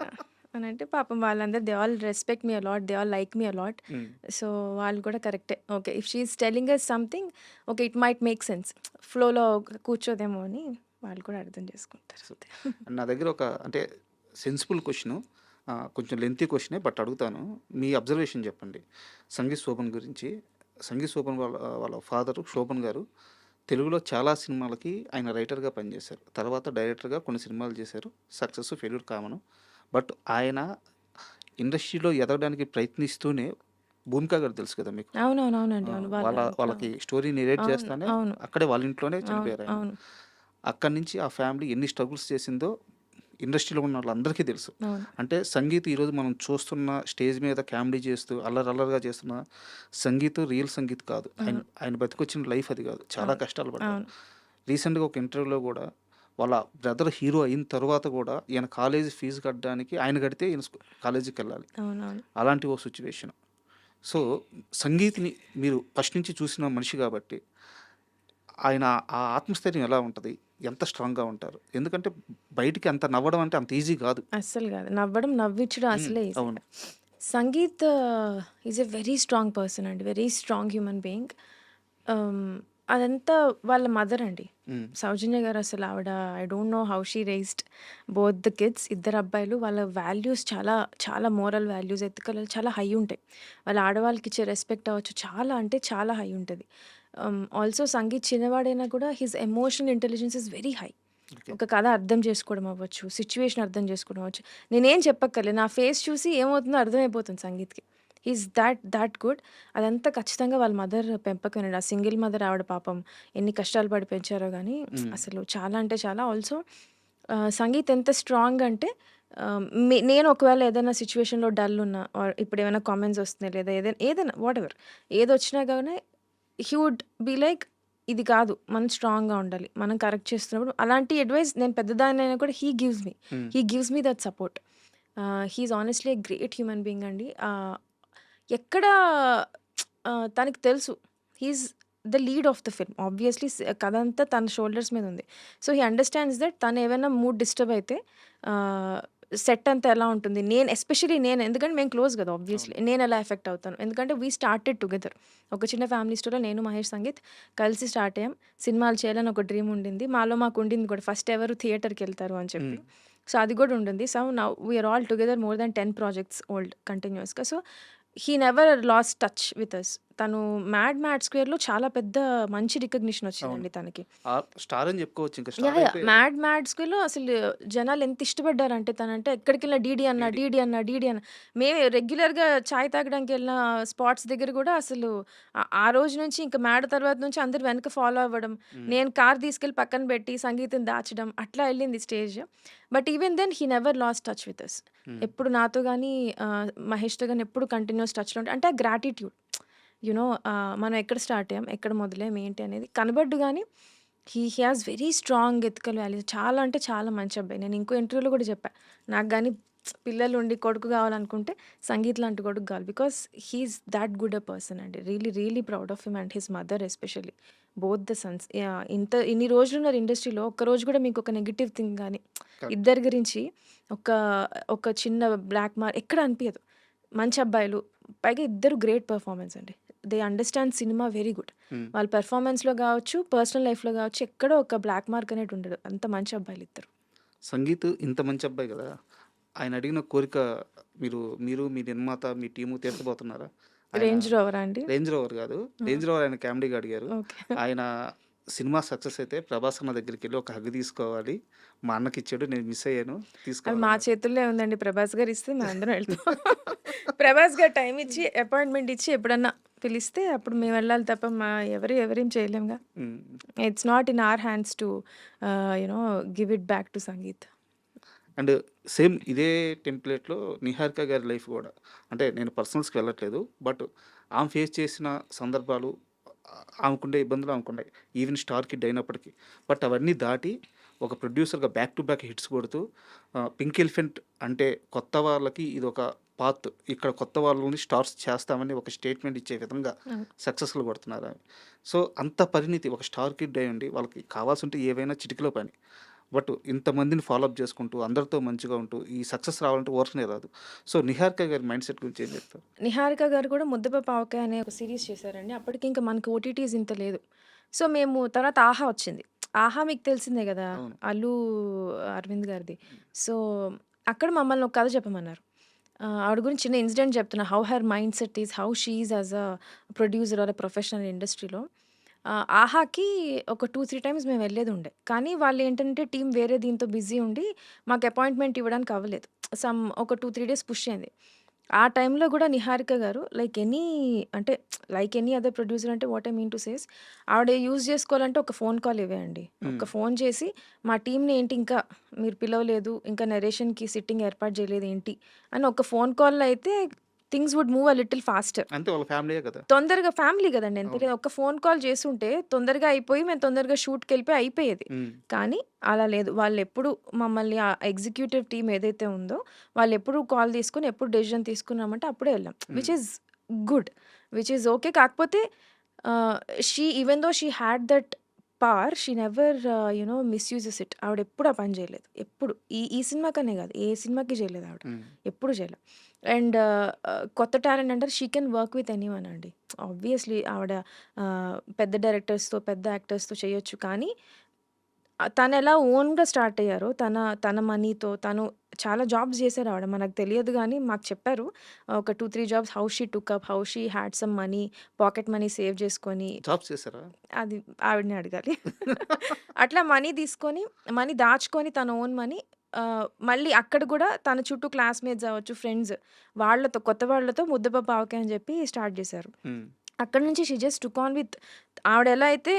అనంటే పాపం వాళ్ళందరూ they all respect me a lot. They all like me a lot. Hmm. So, వాళ్ళు కూడా కరెక్టే. Okay. If she is telling us something okay. It might make sense. ఫ్లోలో కూర్చోదేమో అని వాళ్ళు కూడా అర్థం చేసుకుంటారు సో, అంతే. నా దగ్గర ఒక అంటే సెన్సిబుల్ క్వెషను. కొంచెం లెంతీ క్వెషనే బట్ అడుగుతాను. మీ అబ్జర్వేషన్ చెప్పండి. సంగీత్ శోభన్ గురించి. సంగీత్ శోభన్ వాళ్ళ ఫాదరు శోభన్ గారు తెలుగులో చాలా సినిమాలకి ఆయన రైటర్‌గా పనిచేశారు. తర్వాత డైరెక్టర్‌గా కొన్ని సినిమాలు చేశారు. Success, failure common. బట్ ఆయన ఇండస్ట్రీలో ఎదగడానికి ప్రయత్నిస్తూనే భూమిక గారు తెలుసు కదా మీకు. అవునవునవునండి. అవును. వాళ్ళ ఇంట్లో వాళ్ళకి స్టోరీ నెరేట్ అవును. చేస్తానే అవును. అక్కడే వాళ్ళ ఇంట్లోనే అవును. చనిపోయారాయన. అవును. అక్కడి నుంచి ఆ ఫ్యామిలీ ఎన్ని స్ట్రగుల్స్ చేసిందో ఇండస్ట్రీలో ఉన్న వాళ్ళందరికీ తెలుసు. అవును. అంటే సంగీత్ ఈరోజు మనం చూస్తున్న స్టేజ్ మీద కామెడీ చేస్తూ అల్లరల్లరిగా చేస్తున్న సంగీత్ రియల్ సంగీత్ కాదు. ఆయన అవును. ఆయన బతికొచ్చిన లైఫ్ అది కాదు. చాలా అవును. కష్టాలు పడ్డారు. అవును. రీసెంట్‌గా ఒక ఇంటర్వ్యూలో కూడా వాళ్ళ బ్రదర్ హీరో అయిన తర్వాత కూడా ఈయన కాలేజీ ఫీజు కట్టడానికి ఆయన కడితే ఈయన కాలేజీకెళ్ళాలి. అవునవును. అలాంటి ఓ సిట్యుయేషన్. సో, సంగీత్‌ని మీరు ఫస్ట్ నుంచి చూసిన మనిషి కాబట్టి ఆయన ఆ ఆత్మస్థైర్యం ఎలా ఉంటది? ఎంత స్ట్రాంగ్‌గా ఉంటారు? ఎందుకంటే బయటికి అంత నవ్వడం అంటే అంత ఈజీ గాదు. అస్సలు గాదు. నవ్వడం, నవ్వించడం అసలే ఈజీ అవును. కాదు. Sangeeth is a very strong person అండి. Very strong human being. Ah, అదంతా వాళ్ళ మదర్ అండి. హ్మ్. సౌజన్య గారు అసలు ఆవిడ I don't know how she raised both the kids. ఇద్దరు అబ్బాయిలు. వాళ్ళ వాల్యూస్ చాలా చాలా మోరల్ వాల్యూస్, ఎథికల్ చాలా హై ఉంటాయి. వాళ్ళ ఆడవాళ్ళకి ఇచ్చే రెస్పెక్ట్ అవ్వచ్చు చాలా అంటే చాలా హై ఉంటది. ఆల్సో సంగీత్ చిన్నవాడైనా కూడా his emotional intelligence is very high. Okay. ఒక కథ అర్థం చేసుకోవడం అవ్వచ్చు, సిట్యుయేషన్ అర్థం చేసుకోవడం అవ్వచ్చు. నేనేం చెప్పక్కర్లేదు. నా ఫేస్ చూసి ఏమవుతుందో అర్థమైపోతుంది సంగీత్‌కి. He is that good. అదంతా ఖచ్చితంగా వాళ్ళ మదర్ పెంపకమేనండి. ఆ సింగిల్ మదర్ ఆవిడ పాపం ఎన్ని కష్టాలు పడి పెంచారో గానీ హ్మ్. అసలు చాలా అంటే చాలా. ఆల్సో సంగీత్ ఎంత స్ట్రాంగ్ అంటే నేను ఒకవేళ ఏదైనా సిట్యుయేషన్‌లో డల్ ఉన్నా ఆర్ ఇప్పుడేమైనా కామెంట్స్ వస్తున్నాయి లేదా ఏదైనా వాటెవర్ ఏదొచ్చినా గానీ హి వుడ్ బి లైక్ ఇది కాదు. మనం స్ట్రాంగ్‌గా ఉండాలి. మనం కరెక్ట్ చేస్తున్నప్పుడు అలాంటి అడ్వైస్ నేను పెద్దదాన్నైనా కూడా హ్మ్. హి gives me that support. He is honestly a great human being అండి. ఎక్కడ తనకి తెలుసు. He is the lead of the film. Obviously కథ అంతా తన షోల్డర్స్ మీద ఉంది. సో, హి అండర్‌స్టాండ్స్ దట్ తను ఏవైనా మూడ్ డిస్టర్బ్ అయితే సెట్ అంతా ఎలా ఉంటుంది. ఎస్పెషల్లీ నేను ఎందుకంటే మేము క్లోజ్ కదా! ఆబ్వియస్‌లీ. అవును. నేను ఎలా ఎఫెక్ట్ అవుతాను. ఎందుకంటే వి స్టార్టెడ్ టుగెదర్. ఒక చిన్న ఫ్యామిలీ స్టోరీలో నేను, మహేష్, సంగీత్ కలిసి స్టార్ట్ అయ్యాం. సినిమాలు చేయాలని ఒక డ్రీమ్ ఉండింది. మాకు ఉండింది కూడా. ఫస్ట్ ఎవరు థియేటర్‌కెళ్తారు అని చెప్పి. హ్మ్. సో, అది కూడా ఉండింది. So, now we are all together more than 10 projects old కంటిన్యూయస్‌గా. So, he never lost touch with us. తను 'మ్యాడ్ స్క్వేర్‌లో' చాలా పెద్ద మంచి రికగ్నిషన్ అవును. వచ్చిందండి తనకి. స్టార్ అని చెప్పుకోవచ్చు. ఇంకా యాహ్! Star yeah! అయిపోయారు. 'మ్యాడ్ స్క్వేర్‌లో' అసలు జనాలు ఎంత ఇష్టపడ్డారంటే తనంటే ఎక్కడికెళ్ళినా డీడీ అన్న, డీడీ. డీడీ అన్న, డీడీ అన్న. మేము రెగ్యులర్‌గా చాయ్ తాగడానికెళ్ళిన స్పాట్స్ దగ్గర గూడా అసలు ఆ రోజు నుంచి ఇంక 'మ్యాడ్' తర్వాత నుంచి అందరూ వెనక ఫాలో అవ్వడం. హ్మ్. నేను కార్ తీసుకెళ్ళి పక్కన పెట్టి సంగీత్‌ని దాచడం అట్లా ఎళ్ళింది stage. But even then he never lost touch with us. Hmm. ఎప్పుడు నాతో గాని మహేష్‌తో గాని ఎప్పుడు కంటిన్యూయస్ టచ్‌లో అంటే ఆ గ్రాటిట్యూడ్. మనం ఎక్కడ స్టార్ట్ అయ్యాం, ఎక్కడ మొదలయ్యాం, ఏంటి అనేది కనబడ్డు గానీ he has very strong ethical values. చాలా అంటే చాలా మంచి అబ్బాయి. నేను ఇంకో ఇంటర్వ్యూలో కూడా చెప్పా. నాకు గాని పిల్లలుండి కొడుకు కావాలనుకుంటే సంగీత్ లాంటి కొడుకు కావాలి. Because he is that good a person అండి. Really really proud of him and his mother especially. Both the sons. Yeah! ఇన్ని రోజులున్నారు ఇండస్ట్రీలో. ఒక్కరోజు కూడా మీకొక నెగెటివ్ థింగ్ గాని, కరెక్ట్. ఇద్దరి గురించి ఒక ఒక చిన్న బ్లాక్ మార్క్ ఎక్కడ అనిపియదు. మంచి అబ్బాయిలు. పైగా ఇద్దరు గ్రేట్ పెర్ఫార్మన్స్ అండి. They understand cinema very good. హ్మ్. వాళ్ళ పెర్ఫార్మన్స్‌లో గావచ్చు, పర్సనల్ లైఫ్‌లో గావచ్చు ఎక్కడో ఒక బ్లాక్ మార్క్ అనేది ఉండదు. అంత మంచి అబ్బాయిలిద్దరు. సంగీత్ ఇంత మంచి అబ్బాయి కదా! ఆయన అడిగిన కోరిక మీరు మీ నిర్మాత, మీ టీము తీర్చబోతున్నారా? ఆయన రేంజ్ రోవరా అండి? రేంజ్ రోవర్ కాదు. ఆ! రేంజ్ రోవర్ ఆయన కామెడీగా అడిగారు. ఓకే. ఆయన సినిమా సక్సెస్ అయితే ప్రభాస్ అన్న దగ్గరికెళ్ళి ఒక హగ్ తీసుకోవాలి. మా అన్నకిచ్చాడు. నేను మిస్ అయ్యాను. అది మా తీసుకోవాలన్నారు. చేతుల్లో ఉందండి. ప్రభాస్ గారు ఇస్తే మేమందరం వెళ్తాం. ప్రభాస్ గారు టైమ్ ఇచ్చి, అపాయింట్‌మెంట్ ఇచ్చి ఎప్పుడన్నా పిలిస్తే అప్పుడు మేము వెళ్ళాలి తప్ప ఎవరేం చేయలేంగా. హ్మ్. It's not in our hands to you know give it back to sangeet. And same ఇదే టెంప్లేట్‌లో 'నిహారిక' గారి లైఫ్ గూడా. అంటే నేను పర్సనల్స్‌కి వెళ్ళట్లేదు. బట్ ఆమె ఫేస్ చేసిన సందర్భాలు, ఆమెకుండే ఇబ్బందులు ఆమెకున్నాయి. ఈవెన్ స్టార్ కిడ్ అయినప్పటికీ. బట్ అవన్నీ దాటి ఒక ప్రొడ్యూసర్‌గా బ్యాక్ టు బ్యాక్ హిట్స్ కొడుతూ 'పింక్ ఎలిఫెంట్' అంటే కొత్త వాళ్ళకి ఇదొక పాత్. ఇక్కడ కొత్త వాళ్ళని స్టార్స్ చేస్తామని ఒక స్టేట్మెంట్ ఇచ్చే విధంగా అవును. సక్సెస్‌లు కొడుతున్నారు ఆమె. సో, అంత పరిణితి ఒక స్టార్ కిడ్ అయ్యుండి వాళ్ళకి కావాల్సుంటే ఏవైనా చిటికెలో పని. బట్ ఇంతమందిని ఫాలో అప్ చేసుకుంటూ, అందరితో మంచిగా ఉంటూ, ఈ సక్సెస్ రావాలంటే ఊరకనే రాదు. సో, 'నిహారిక' గారి మైండ్ సెట్ గురించి ఏం చెప్తారు? నిహారిక గారు కూడా 'ముద్దపప్పు ఆవకాయ' అనే ఒక సీరీస్ చేశారండి. అప్పటికి ఇంకా మనకి ఓటీటీస్ ఇంత లేదు. సో, మేము తర్వాత 'ఆహా' వచ్చింది. 'ఆహా' మీకు తెలిసిందే గదా! అవును. అల్లు అరవింద్ గారిది. సో, అక్కడ మమ్మల్ని ఒక కథ చెప్పమన్నారు. ఆవిడ గురించి చిన్న ఇన్సిడెంట్ చెప్తున్నా. How her mind set is, how she is as a producer or a professional ఇండస్ట్రీలో. 'ఆహాకి' ఒక 2, 3 టైమ్స్ మేము వెళ్ళేదుండే. కానీ వాళ్ళేంటంటే టీమ్ వేరే దీంతో బిజీ ఉండి మాకు అపాయింట్‌మెంట్ ఇవ్వడానికి అవ్వలేదు. ఒక 2, 3 డేస్ పుష్ అయింది. ఆ టైంలో గూడా 'నిహారిక' గారు అంటే లైక్ ఎనీ అదర్ ప్రొడ్యూసర్ అంటే what I mean to says ఆవిడ యూజ్ చేసుకోవాలంటే ఒక ఫోన్ కాల్ ఇవ్వేయండి. హ్మ్. ఒక ఫోన్ చేసి మా టీమ్‌ని ఏంటి ఇంకా మీరు పిలవలేదు, ఇంకా నరేషన్‌కి సిట్టింగ్ ఏర్పాటు చేయలేదు ఏంటి అని ఒక ఫోన్ కాల్‌లో అయితే things would move a little faster. అంతే వాళ్ళ ఫ్యామిలీయే కదా! తొందరగా ఫ్యామిలీ గదండీ! ఎంత అవును. లేదు. ఒక్క ఫోన్ కాల్ చేసుంటే తొందరగా అయిపోయి మేము తొందరగా షూట్‌కెళ్ళిపోయి అయిపోయేది. హ్మ్. కానీ అలా లేదు. వాళ్ళెప్పుడు మమ్మల్ని ఆ ఎగ్జిక్యూటివ్ టీమ్ ఏదైతే ఉందో వాళ్ళెప్పుడు కాల్ తీసుకొని ఎప్పుడు డెసిషన్ తీసుకున్నామంటే అప్పుడే వెళ్ళాం. Which hmm. Is good. Which is okay. కాకపోతే even though she had that power she never misuses it. ఆవిడెప్పుడు ఆ పని జేయలేదు. ఎప్పుడు. ఈ ఈ సినిమాకనే గాదు. ఏ సినిమాకి జేయలేదు ఆవిడ. హ్మ్. ఎప్పుడు జేయలే. అండ్ కొత్త టాలెంట్ అంటారు she can work with anyone అండి. ఆబ్వియస్‌లీ ఆవిడ పెద్ద డైరెక్టర్స్‌తో, పెద్ద యాక్టర్స్‌తో చేయొచ్చు. కానీ తనెలా ఓన్‌గా స్టార్ట్ అయ్యారో, తన తన మనీతో తను చాలా జాబ్స్ చేశారు ఆవిడ. మనకు తెలియదు గానీ మాకు చెప్పారు. ఒక 2, 3 jobs how she took up, how she had some money, pocket money save చేసుకొని జాబ్స్ చేసారా? అది ఆవిడనే అడగాలి. అట్లా మనీ తీసుకొని, మనీ దాచుకొని తన ఓన్ మనీ మళ్ళీ అక్కడ గూడా తన చుట్టూ క్లాస్‌మేట్స్ అవ్వచ్చు, ఫ్రెండ్స్ వాళ్ళతో కొత్త వాళ్ళతో ముద్దపప్పు ఆవకాయ అని చెప్పి స్టార్ట్ చేశారు. హ్మ్. అక్కడి నుంచి she just took on with ఆవిడ ఎలా అయితే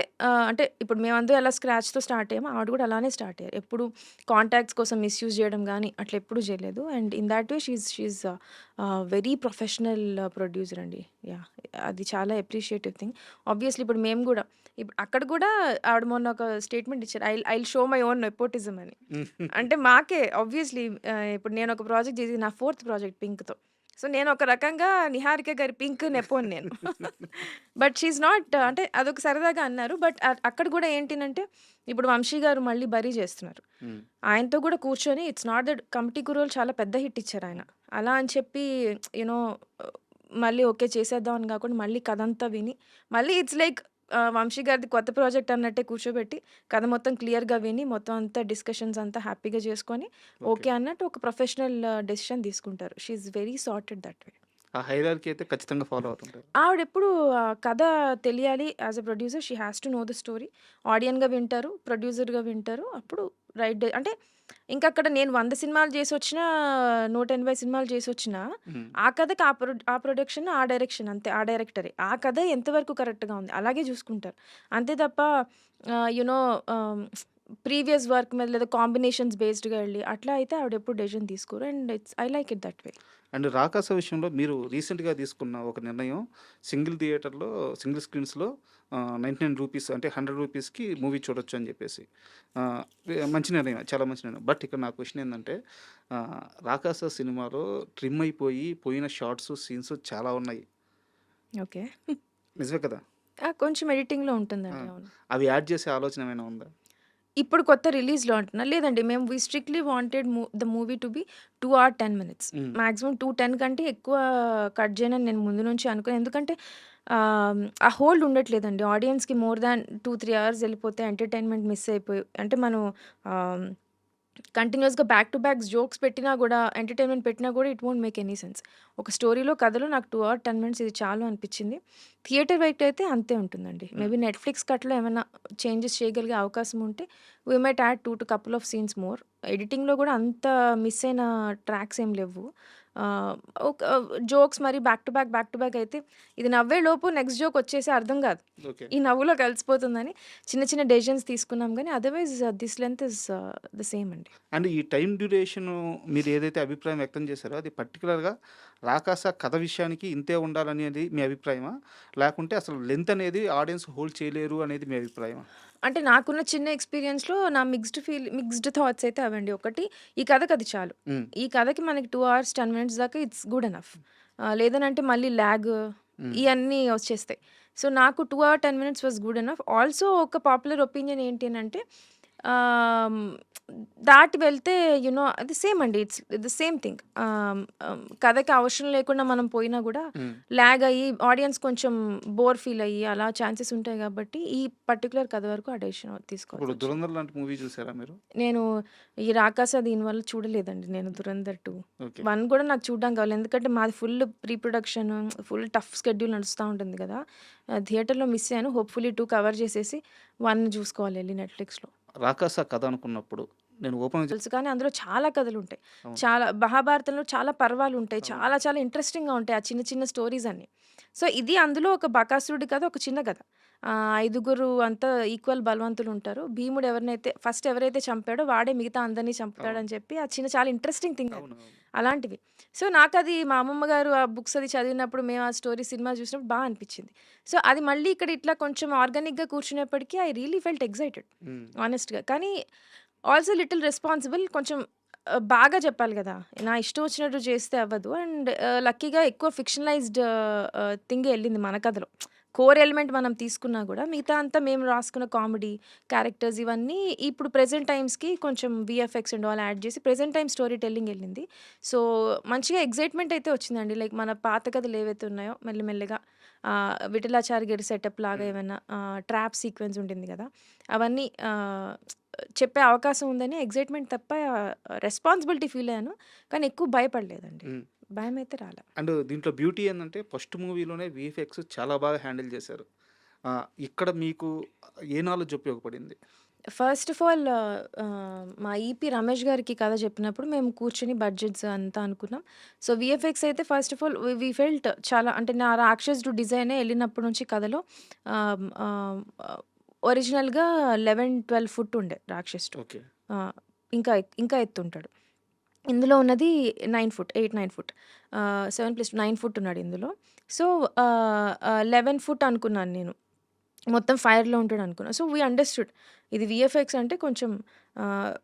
అంటే ఇప్పుడు మేమందరం ఎలా స్క్రాచ్‌తో స్టార్ట్ అయ్యామో ఆవిడ కూడా అలానే స్టార్ట్ అయ్యారు. ఎప్పుడు కాంటాక్ట్స్ కోసం మిస్‌యూజ్ చేయడం గానీ అట్లా ఎప్పుడు చేయలేదు. And in thought way she is very professional producer అండి. యాహ్! అది చాలా అప్రిషియేటివ్ థింగ్. ఆబ్వియస్‌లీ ఇప్పుడు మేము గూడా ఇప్పుడు అక్కడ గూడా ఆవిడ మొన్న ఒక స్టేట్మెంట్ ఇచ్చారు. I will show my own nepotism అని. అంటే మాకే ఆబ్వియస్‌లీ ఇప్పుడు నేను ఒక ప్రాజెక్ట్ చేసి నా 4థ్ ప్రాజెక్ట్ 'పింక్‌తో.' సో, నేను ఒక రకంగా 'నిహారిక' గారి 'పింక్' నెపోని నేను. బట్ షీ ఈజ్ నాట్ అంటే అదొక సరదాగా అన్నారు. బట్ అక్కడ గూడా ఏంటినంటే ఇప్పుడు 'వంశీ' గారు మళ్ళీ 'బరీ' చేస్తున్నారు. హ్మ్. ఆయనతో గూడా కూర్చొని ఇట్స్ నాట్ దట్ 'కమిటీ కుర్రోళ్ళు' చాలా పెద్ద హిట్ ఇచ్చారాయన. అలా అని చెప్పి యూ నో మళ్ళీ ఓకే చేసేద్దాం అని గాకుండా మళ్ళీ కథంతా విని మళ్ళీ ఇట్స్ లైక్ 'వంశీ' గారిది కొత్త ప్రాజెక్ట్ అన్నట్టే కూర్చోబెట్టి కథ మొత్తం క్లియర్‌గా విని మొత్తం అంతా డిస్కషన్స్ అంతా హ్యాపీగా చేసుకొని ఓకే. ఓకే అన్నట్టు ఒక ప్రొఫెషనల్ డెసిషన్ తీసుకుంటారు. She is very sorted that way. ఆ హైరార్కీ అయితే ఖచ్చితంగా ఫాలో అవుతుంటారు. ఆవిడెప్పుడు కథ తెలియాలి as a producer she has to know the story. ఆడియన్‌గా వింటారు, ప్రొడ్యూసర్‌గా వింటారు. అప్పుడు అంటే ఇంకక్కడ నేను 100 సినిమాలు చేసొచ్చినా, 180 సినిమాలు చేసొచ్చినా, హ్మ్. ఆ కథకి ఆ ప్రొడక్షన్, ఆ డైరెక్షన్ అంతే. ఆ డైరెక్టరే. ఆ కథ ఎంతవరకు కరెక్ట్‌గా ఉంది అలాగే చూసుకుంటారు. అంతే తప్ప యూ నో ప్రీవియస్ వర్క్ మీద లేదా కాంబినేషన్స్ బేస్డ్‌గా ఎళ్లి అట్లా అయితే ఆవిడెప్పుడు డెసిషన్ తీసుకోరు. And I like it that way. And 'Rakasa' విషయంలో మీరు రీసెంట్‌గా తీసుకున్న ఒక నిర్ణయం సింగిల్ థియేటర్‌లో, సింగిల్ స్క్రీన్స్‌లో 99 రూపీస్ అంటే 100 రూపీస్‌కి మూవీ చూడొచ్చు అని చెప్పేసి. ఆహ్, మంచి నిర్ణయం. చాలా మంచి నిర్ణయం. బట్ ఇక్కడ నా క్వెషన్ ఏందంటే 'రాకాస' సినిమాలో ట్రిమ్ అయిపోయి పోయిన షార్ట్స్, సీన్స్ చాలా ఉన్నాయి. ఓకే. నిజమే కదా! కొంచెం ఎడిటింగ్‌లో ఆ! ఉంటుందండి. అవును. అవి యాడ్ చేసే ఆలోచన ఏమైనా ఉందా? ఇప్పుడు కొత్త రిలీజ్‌లో అంటున్నా? లేదండి. మేము strictly wanted the movie to be 2 hour 10 minutes. Hmm. Maximum 2:10 కంటే ఎక్కువ కట్ చేయనని నేను ముందు నుంచి అనుకున్నా. ఎందుకంటే ఆ హోల్డ్ ఉండట్లేదండి. ఆడియన్స్‌కి మోర్ దాన్ 2, 3 అవర్స్ ఎళ్ళిపోతే ఎంటర్‌టైన్‌మెంట్ మిస్ అయిపోయి అంటే మనం ఆహ్, కంటిన్యూయస్‌గా బ్యాక్ టు బ్యాక్ జోక్స్ పెట్టినా గూడా, ఎంటర్‌టైన్‌మెంట్ పెట్టినా గూడా it won't make any sense. ఒక స్టోరీలో, కథలో నాకు 2 అవర్ 10 మినిట్స్ ఇది చాలు అనిపిచ్చింది. థియేటర్ వైట్ అయితే అంతే ఉంటుందండి. హ్మ్. మేబీ నెట్‌ఫ్లిక్స్ కట్‌లో ఏమన్నా చేంజెస్ చేయగలిగే అవకాశం ఉంటే we might add 2 couple of scenes more. ఎడిటింగ్‌లో గూడా అంత మిస్ అయిన ట్రాక్స్ ఏం లెవ్వు. ఒక జోక్స్ మరి బ్యాక్ టు బ్యాక్ అయితే ఇది నవ్వేలోపు నెక్స్ట్ జోక్ వచ్చేసి అర్థం గాదు. ఓకే. ఈ నవ్వులో కలిసిపోతుందని చిన్న చిన్న డెసిషన్స్ తీసుకున్నాం గానీ otherwise this length is the same అండి. అండ్ ఈ టైమ్ డ్యూరేషను మీరు ఏదైతే అభిప్రాయం వ్యక్తం చేశారో అది పర్టిక్యులర్‌గా 'రాకాస' కథ విషయానికి ఇంతే ఉండాలనేది మీ అభిప్రాయమా? లేకుంటే అసలు లెంత్ అనేది ఆడియన్స్ హోల్డ్ చేయలేరు అనేది మీ అభిప్రాయమా? అంటే నాకున్న చిన్న ఎక్స్‌పీరియన్స్‌లో నా మిక్స్డ్ థాట్స్ అయితే అవండి. ఒకటి ఈ కథకది చాలు. హ్మ్. ఈ కథకి మనకి 2 అవర్స్ 10 మినిట్స్ దాకా ఇట్స్ గుడ్ ఎనఫ్. లేదనంటే మళ్ళీ లాగ్ హ్మ్. ఇయన్నీ వచ్చేస్తాయి. సో, నాకు 2 hour 10 minutes was good enough. Also ఒక పాపులర్ ఒపీనియన్ ఏంటి అనంటే ఆహ్, దాటి వెళ్తే అది సేమ్ అండి. It's the same thing. కథకి అవసరం లేకుండా మనం పోయినా గూడా హ్మ్. లాగ్ అయ్యి ఆడియన్స్ కొంచెం బోర్ ఫీల్ అయ్యి అలా ఛాన్సెస్ ఉంటాయి గాబట్టి, ఈ పర్టిక్యులర్ కథ వరకు ఆ డెసిషన్ ఇప్పుడు తీసుకోవాల్సొచ్చింది. 'ధురంధర్' లాంటి మూవీ చూసారా మీరు? నేను ఈ 'రాకాస' దీనివల్ల చూడలేదండి నేను 'ధురంధర్ 2'. ఓకే. 1 కూడా నాకు చూడడానికి అవ్వలేదు. ఎందుకంటే మాది full pre production, full tough schedule నడుస్తా ఉంటుంది గదా! థియేటర్‌లో మిస్ అయ్యాను. హోప్‌ఫుల్లీ 2 కవర్ చేసేసి 1 చూసుకోవాలి ఎళ్లి నెట్‌ఫ్లిక్స్‌లో. 'రాకాస' కథ అనుకున్నప్పుడు నేను ఓపెన్‌గా తెలుసు. కానీ అందులో చాలా కథలుంటాయి. అవును. చాలా మహాభారతంలో చాలా పర్వాలుంటాయి. అవును. చాలా చాలా ఇంట్రెస్టింగ్‌గా ఉంటాయి. ఆ చిన్న చిన్న స్టోరీస్ అన్నీ. సో, ఇది అందులో ఒక బకాసురుడి కథ, ఒక చిన్న కథ. ఐదుగురు అంతా ఈక్వల్ బలవంతులుంటారు. భీముడు ఫస్ట్ ఎవరైతే చంపాడో వాడే మిగతా అందరిని అవును. చంపుతాడని చెప్పి ఆ చిన్న చాలా ఇంట్రెస్టింగ్ థింగ్ అది. అవును. అవును. అలాంటివి. సో, నాకది మా అమ్మమ్మ గారు ఆ బుక్స్ అది చదివినప్పుడు మేము ఆ సినిమా చూసినప్పుడు అనిపిచ్చింది. సో, అది మళ్ళీ ఇక్కడ ఇట్లా కొంచెం ఆర్గానిక్‌గా కూర్చునేప్పటికి ఐ రియల్లీ ఫెల్ట్ ఎక్సైటెడ్ హ్మ్. హానెస్ట్‌గా. కానీ ఆల్సో లిటిల్ రెస్పాన్సిబుల్. కొంచెం బాగా చెప్పాలి గదా! నా ఇష్టం వచ్చినట్టు చేస్తే అవ్వదు. అండ్ లక్కీగా ఎక్కువ ఫిక్షనలైజ్డ్ థింగే ఎళ్ళింది మన కథలో. కోర్ ఎలిమెంట్ మనం తీసుకున్నా గూడా మిగతా అంతా మేము రాసుకున్న కామెడీ, క్యారెక్టర్స్ ఇవన్నీ ఇప్పుడు ప్రెజెంట్ టైమ్స్‌కి కొంచెం వీఎఫ్ఎక్స్ అండ్ ఆల్ యాడ్ చేసి ప్రెజెంట్ టైమ్ స్టోరీ టెల్లింగ్ ఎళ్ళింది. సో, మంచిగా ఎక్సైట్‌మెంట్ అయితే వచ్చిందండి. లైక్ మన పాత కథలు ఏవైతే ఉన్నాయో మెల్లిమెల్లిగా విఠలాచారి గారి సెటప్ లాగా హ్మ్. ఏమన్నా ట్రాప్ సీక్వెన్స్ ఉంటుంది గదా! అవన్నీ చెప్పే అవకాశం ఉందని ఎక్సైట్‌మెంట్ తప్ప రెస్పాన్సిబిలిటీ ఫీల్ అయ్యాను. కానీ ఎక్కువ భయపడలేదండి. హ్మ్. భయమైతే రాలా. అండ్ దీంట్లో బ్యూటీ ఏందంటే ఫస్ట్ మూవీలోనే వీఎఫ్ఎక్స్ చాలా బాగా హ్యాండిల్ చేశారు. ఇక్కడ మీకు ఏ నాలెడ్జ్ ఉపయోగపడింది? ఫస్ట్ ఆఫ్ ఆల్ మా ఈపీ రమేష్ గారికి కథ చెప్పినప్పుడు మేము కూర్చొని బడ్జెట్స్ అంతా అనుకున్నాం. సో, వీఎఫ్ఎక్స్ అయితే first of all we felt చాలా అంటే నా రాక్షసుడు డిజైనే ఎళ్ళినప్పటి నుంచి కథలో ఆహ్, ఆహ్, ఒరిజినల్‌గా 11, 12 ఫుట్ ఉండే రాక్షసుడు. ఓకే. ఆహ్, ఇంకా ఎత్తుంటాడు. ఇందులో ఉన్నది 9 ఫుట్, 8, 9 ఫుట్. 7+9 ఫుట్ ఉన్నాడు ఇందులో. సో, 11 ఫుట్ అనుకున్నాను నేను. మొత్తం ఫైర్‌లో ఉంటాడనుకున్నా. So, we understood. ఇది వీఎఫ్ఎక్స్ అంటే కొంచెం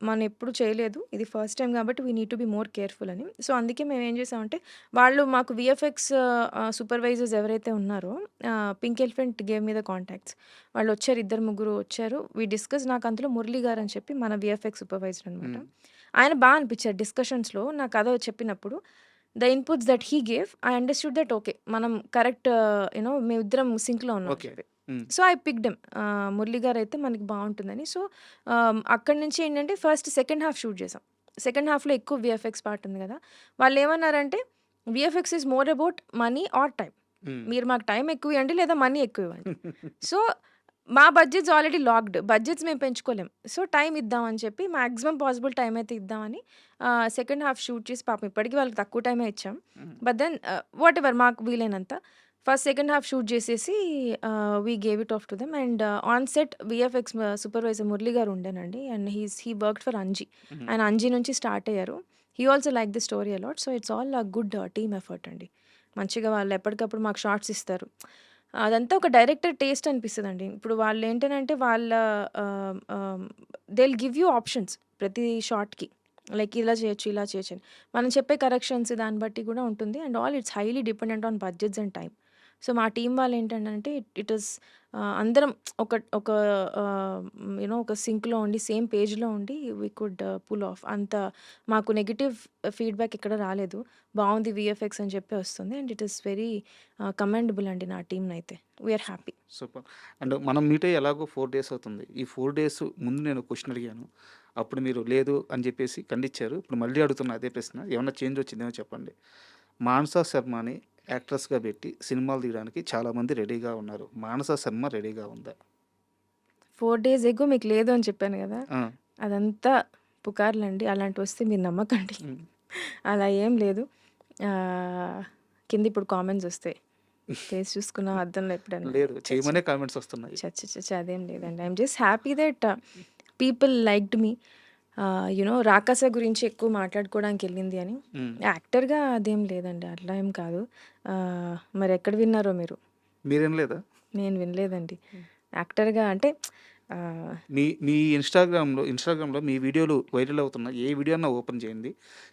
మనం ఎప్పుడు చేయలేదు. ఇది ఫస్ట్ టైమ్ కాబట్టి we need to be more careful అని. సో, అందుకే మేమేం చేసామంటే వాళ్ళు మాకు వీఎఫ్ఎక్స్ సూపర్వైజర్స్ ఎవరైతే ఉన్నారో Pink Elephant gave me the contacts. వాళ్ళొచ్చారు. ఇద్దరు, ముగ్గురు వచ్చారు. వి డిస్కస్ నాకు అందులో మురళి గారని చెప్పి మన వీఎఫ్ఎక్స్ సూపర్వైజర్ అనమాట. హ్మ్. ఆయన అనిపిచ్చారు డిస్కషన్స్‌లో నా కథ చెప్పినప్పుడు. The inputs that he gave I understood that okay. మనం కరెక్ట్ మేమిద్దరం సింక్‌లో ఉన్నాం అని ఓకే. చెప్పి. Hmm. So, I picked him. Murali గారైతే మనకి బావుంటుందని. సో, అక్కడి నుంచి ఏంటంటే ఫస్ట్ సెకండ్ హాఫ్ షూట్ చేసాం. సెకండ్ హాఫ్‌లో ఎక్కువ వీఎఫ్ఎక్స్ పార్ట్ ఉంది గదా! వాళ్ళేమన్నారంటే VFX is more about money or time. Hmm. మీరు మాకు టైమ్ ఎక్కువియ్యండి లేదా మనీ ఎక్కువివ్వండి. సో, మా బడ్జెట్స్ ఆల్రెడీ లాక్డ్. బడ్జెట్స్ మేము పెంచుకోలేం. సో, టైమ్ ఇద్దామని చెప్పి మాక్సిమం పాసిబుల్ టైమ్ అయితే ఇద్దామని సెకండ్ హాఫ్ షూట్ చేసి పాపం ఇప్పటికి వాళ్ళకి తక్కువ టైమే ఇచ్చాం. హ్మ్. బట్ దెన్ వాటెవర్ మాకు వీలైనంత. ఫస్ట్, సెకండ్ హాఫ్ షూట్ చేసేసి we gave it off to them and on set VFX supervisor Murali garu ఉండేనండి. And he worked for Anji. Hmm. ఆయన అంజి నుంచి స్టార్ట్ అయ్యారు. He also like the story a lot. So it's all a good team effort అండి. మంచిగా వాళ్ళు ఎప్పటికప్పుడు మాకు షార్ట్స్ ఇస్తారు. అదంతా ఒక డైరెక్టర్ టేస్ట్ అనిపిస్తదండి. ఇప్పుడు వాళ్ళేంటనంటే they will give you options ప్రతి షాట్‌కి. లైక్ ఇలా చేయొచ్చు, ఇలా చేయొచ్చు అని. మనం చెప్పే కరెక్షన్స్ దాన్ని బట్టి కూడా ఉంటుంది. And all it's highly dependent on budgets and time. So మా టీమ్ వాళ్ళేంటంటే ఇట్ ఈస్ అందరం ఒక ఒక ఒక సింక్‌లో ఉండి, సేమ్ పేజ్‌లో ఉండి వి కుడ్ పుల్ ఆఫ్. అంత మాకు నెగెటివ్ ఫీడ్‌బ్యాక్ ఎక్కడ రాలేదు. బావుంది వీఎఫ్ఎక్స్ అని చెప్పి వస్తుంది. And it is very commendable అండి నా టీమ్‌నైతే. We are happy. Super. And మనం మీట్ అయ్యి ఎలాగో 4 డేస్ అవుతుంది. ఈ 4 డేస్ ముందు నేను క్వెషన్ అడిగాను. అప్పుడు మీరు లేదు అని చెప్పేసి ఖండించారు. ఇప్పుడు మళ్ళీ అడుగుతున్నా అదే ప్రశ్న. ఏమన్నా చేంజ్ వచ్చిందేమో చెప్పండి. మానసా శర్మని యాక్ట్రెస్‌గా పెట్టి సినిమాలు తీయడానికి చాలామంది రెడీగా ఉన్నారు. మానసా శర్మ రెడీగా ఉందా? 4 డేస్ ఎగో మీకు లేదు అని చెప్పాను గదా! ఆ! అదంతా పుకార్లండి. అలాంటివొస్తే మీరు నమ్మకండి. హ్మ్. అలా ఏం లేదు. కింద ఇప్పుడు కామెంట్స్ ఒస్తాయి. ఫేస్ చూసుకున్న అద్దంలో ఎప్పుడన్నా. లేదు. ఛ! ఛ! చేయమనే కామెంట్స్ వస్తున్నాయి. ఛ! ఛ! ఛ! అదేం లేదండి. I'm just happy that people liked me. Rakasa గురించి ఎక్కువ మాట్లాడుకోవడానికెళ్ళింది అని. హ్మ్. యాక్టర్‌గా అదేం లేదండి. అట్లా ఏం కాదు. మరెక్కడ విన్నారో మీరు? మీరేం లేదా? నేను వినలేదండి. యాక్టర్‌గా అంటే ఆహ్, మీ ఇన్‌స్టాగ్రామ్‌లో మీ వీడియోలు వైరల్ అవుతున్నాయి. ఏ వీడియో అన్నా ఓపెన్ చేయండి.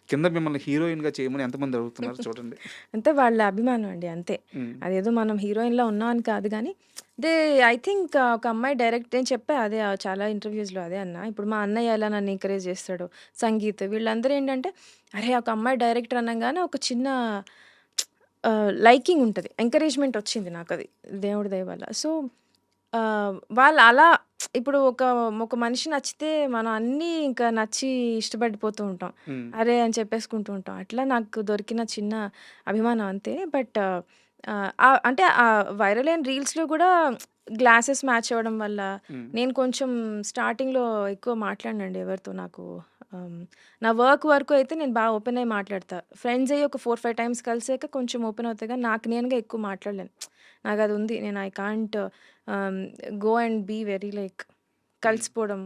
కింద మిమ్మల్ని హీరోయిన్‌గా చేయమని ఎంతమంది అడుగుతున్నారు చూడండి. అంతే వాళ్ళ అభిమానం అండి అంతే. హ్మ్. అదేదో మనం హీరోయిన్‌లా ఉన్నాం అని కాదు గానీ, ఐ థింక్ ఒక అమ్మాయి డైరెక్ట్ నేను చెప్పా అదే చాలా ఇంటర్వ్యూస్‌లో అదే అన్నా. ఇప్పుడు మా అన్నయ్య ఎలా నన్ను ఎంకరేజ్ చేస్తాడో, సంగీత్ వీళ్ళందరూ ఏంటంటే, అరే! ఒక అమ్మాయి డైరెక్టర్ అనంగానే ఒక చిన్న లైకింగ్ ఉంటది. ఎంకరేజ్‌మెంట్ వచ్చింది నాకది. దేవుడి దయ వల్ల. సో, వాళ్ళు అలా ఇప్పుడు ఒక మనిషి నచ్చితే మనం అన్నీ ఇంకా నచ్చి ఇష్టపడిపోతూ ఉంటాం. హ్మ్. అరే! అని చెప్పేసుకుంటూ ఉంటాం. అట్లా నాకు దొరికిన చిన్న అభిమానం అంతే. బట్ అంటే వైరల్ అయిన రీల్స్‌లో గూడా గ్లాసెస్ మ్యాచ్ అవ్వడం వల్ల హ్మ్. నేను కొంచెం స్టార్టింగ్‌లో ఎక్కువ మాట్లాడనండి ఎవరితో నాకు. ఆహ్, నా వర్క్ వరకు అయితే నేను బాగా ఓపెన్ అయ్యి మాట్లాడతా. ఫ్రెండ్స్ అయ్యి ఒక 4, 5 టైమ్స్ కలిసాక కొంచెం ఓపెన్ అవుతా గానీ నాకు నేనుగా ఎక్కువ మాట్లాడలేను. నాకది ఉంది. నేను I can't go and be very like hmm. కలిసిపోవడం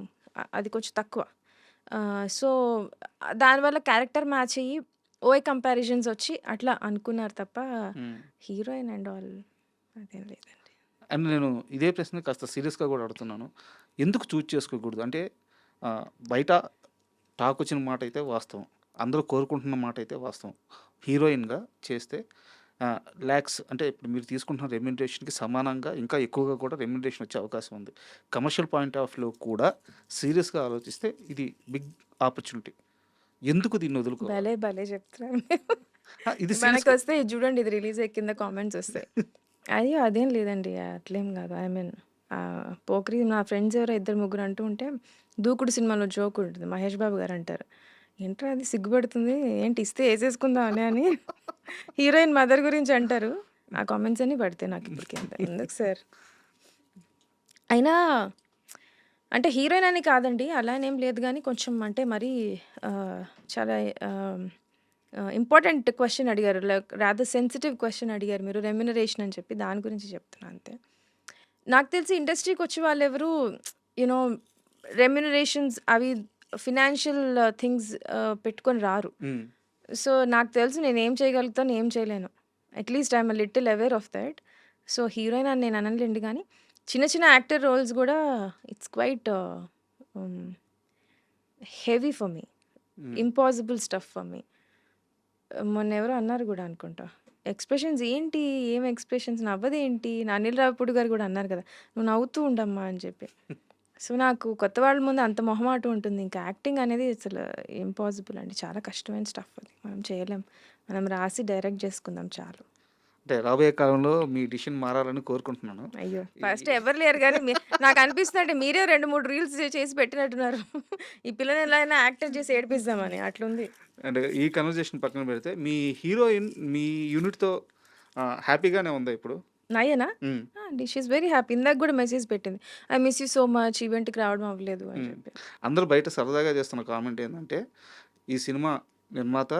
అది కొంచెం తక్కువ. సో, దానివల్ల క్యారెక్టర్ మ్యాచ్ అయ్యి కంపారిజన్స్ ఒచ్చి అట్లా అనుకున్నారు తప్ప హ్మ్. హీరోయిన్ అండ్ ఆల్ అదేం లేదండి. అండ్ నేను ఇదే ప్రశ్న కాస్త సీరియస్‌గా కూడా అడుగుతున్నాను. ఎందుకు చూజ్ చేసుకోకూడదు? అంటే బయట టాక్ వచ్చిన మాట అయితే వాస్తవం. అందరూ కోరుకుంటున్న మాట అయితే వాస్తవం. హీరోయిన్‌గా చేస్తే లాక్స్ అంటే ఇప్పుడు మీరు తీసుకుంటున్న రెమ్యునరేషన్‌కి సమానంగా ఇంకా ఎక్కువగా కూడా రెమ్యునరేషన్ వచ్చే అవకాశం ఉంది. కమర్షియల్ పాయింట్ ఆఫ్ వ్యూలో కూడా సీరియస్‌గా ఆలోచిస్తే ఇది బిగ్ ఆపర్చునిటీ. ఎందుకు దీన్ని వదులుకోవాలి? భలే! భలే! చెప్తున్నారు మీరు. ఇది సీరియస్‌గా మనకొస్తే ఇది చూడండి ఇది రిలీజ్ అయ్యే కింద కామెంట్స్ ఒస్తాయి. అయ్యో! అదేం లేదండి. అట్లేం గాదు. ఐ మీన్ పోకిరి నా ఫ్రెండ్స్ ఎవరో ఇద్దరు ముగ్గురు అంటూ ఉంటే 'దూకుడు' సినిమాలో జోక్ ఉంటది. మహేష్ బాబు గారు అంటారు. ఏంట్రా అది సిగ్గుపడుతుంది. ఏంటి ఇస్తే ఏసేసుకుందామనే అని హీరోయిన్ మదర్ గురించి అంటారు. ఆ కామెంట్స్ అన్నీ పడతాయి నాకిప్పుడు కింద. ఎందుకు సార్? అయినా అంటే హీరోయిన్ అని కాదండి. అలా అనేం లేదు గానీ కొంచెం అంటే మరీ చాలా ఇంపార్టెంట్ క్వెషన్ అడిగారు. లైక్ రాదర్ సెన్సిటివ్ క్వెషన్ అడిగారు మీరు రెమ్యునరేషన్ అని చెప్పి దాని గురించి చెప్తున్నా అంతే. నాకు తెలిసి ఇండస్ట్రీకొచ్చే వాళ్ళెవరు యూ నో రెమ్యునరేషన్స్ అవి ఫినాన్షియల్ థింగ్స్ పెట్టుకొని రారు. హ్మ్. సో, నాకు తెలుసు నేనేం చేయగలుగుతాను, ఏం చేయలేను. At least I am a little aware of that. So, heroine అని నేను అననులెండి గానీ, చిన్న చిన్న యాక్టర్ రోల్స్ గూడా it's quite hmm, heavy for me. Hmm. Impossible stuff for me. మొన్నెవరో అన్నారు గూడా అనుకుంటా. ఎక్స్‌ప్రెషన్స్ ఏంటి? ఏం ఎక్స్‌ప్రెషన్స్ నవ్వదేంటి? నా అనిల్ రావిపూడి గారు గూడా అన్నారు గదా! "నువ్వు నవ్వుతూ ఉండమ్మా" అని చెప్పి. సో, నాకు కొత్త వాళ్ళ ముందు అంత మొహమాటం ఉంటుంది. ఇంకా యాక్టింగ్ అనేది అసలు ఇంపాసిబుల్ అండి. చాలా కష్టమైన స్టఫ్ అది. మనం చేయలేం. మనం రాసి డైరెక్ట్ జేసుకుందాం చాలు. అంటే రాబోయే కాలంలో మీ డిసిషన్ మారాలని కోరుకుంటున్నాను. అయ్యో! ఈ ఫస్ట్ ఎవరు లేరు గానీ నాకనిపిస్తుందంటే మీరే 2, 3 రీల్స్ చేసి పెట్టినట్టున్నారు. ఈ పిల్లని ఎలా అయినా యాక్టర్ చేసి ఏడిపిద్దామని అట్లుంది. అండ్ ఈ కన్వర్జేషన్ పక్కన పెడితే మీ హీరోయిన్ మీ యూనిట్‌తో హ్యాపీగానే ఉందా ఇప్పుడు? నయనా? హ్మ్. ఆ! అండి. She is very happy. ఇందాక గూడా మెసేజ్ పెట్టింది. I miss you so much ఈవెంట్‌కి రావడం అవ్వలేదు అని హ్మ్. చెప్పి. అందరూ బయట సరదాగా చేస్తున్న కామెంట్ ఏందంటే, ఈ సినిమా నిర్మాత,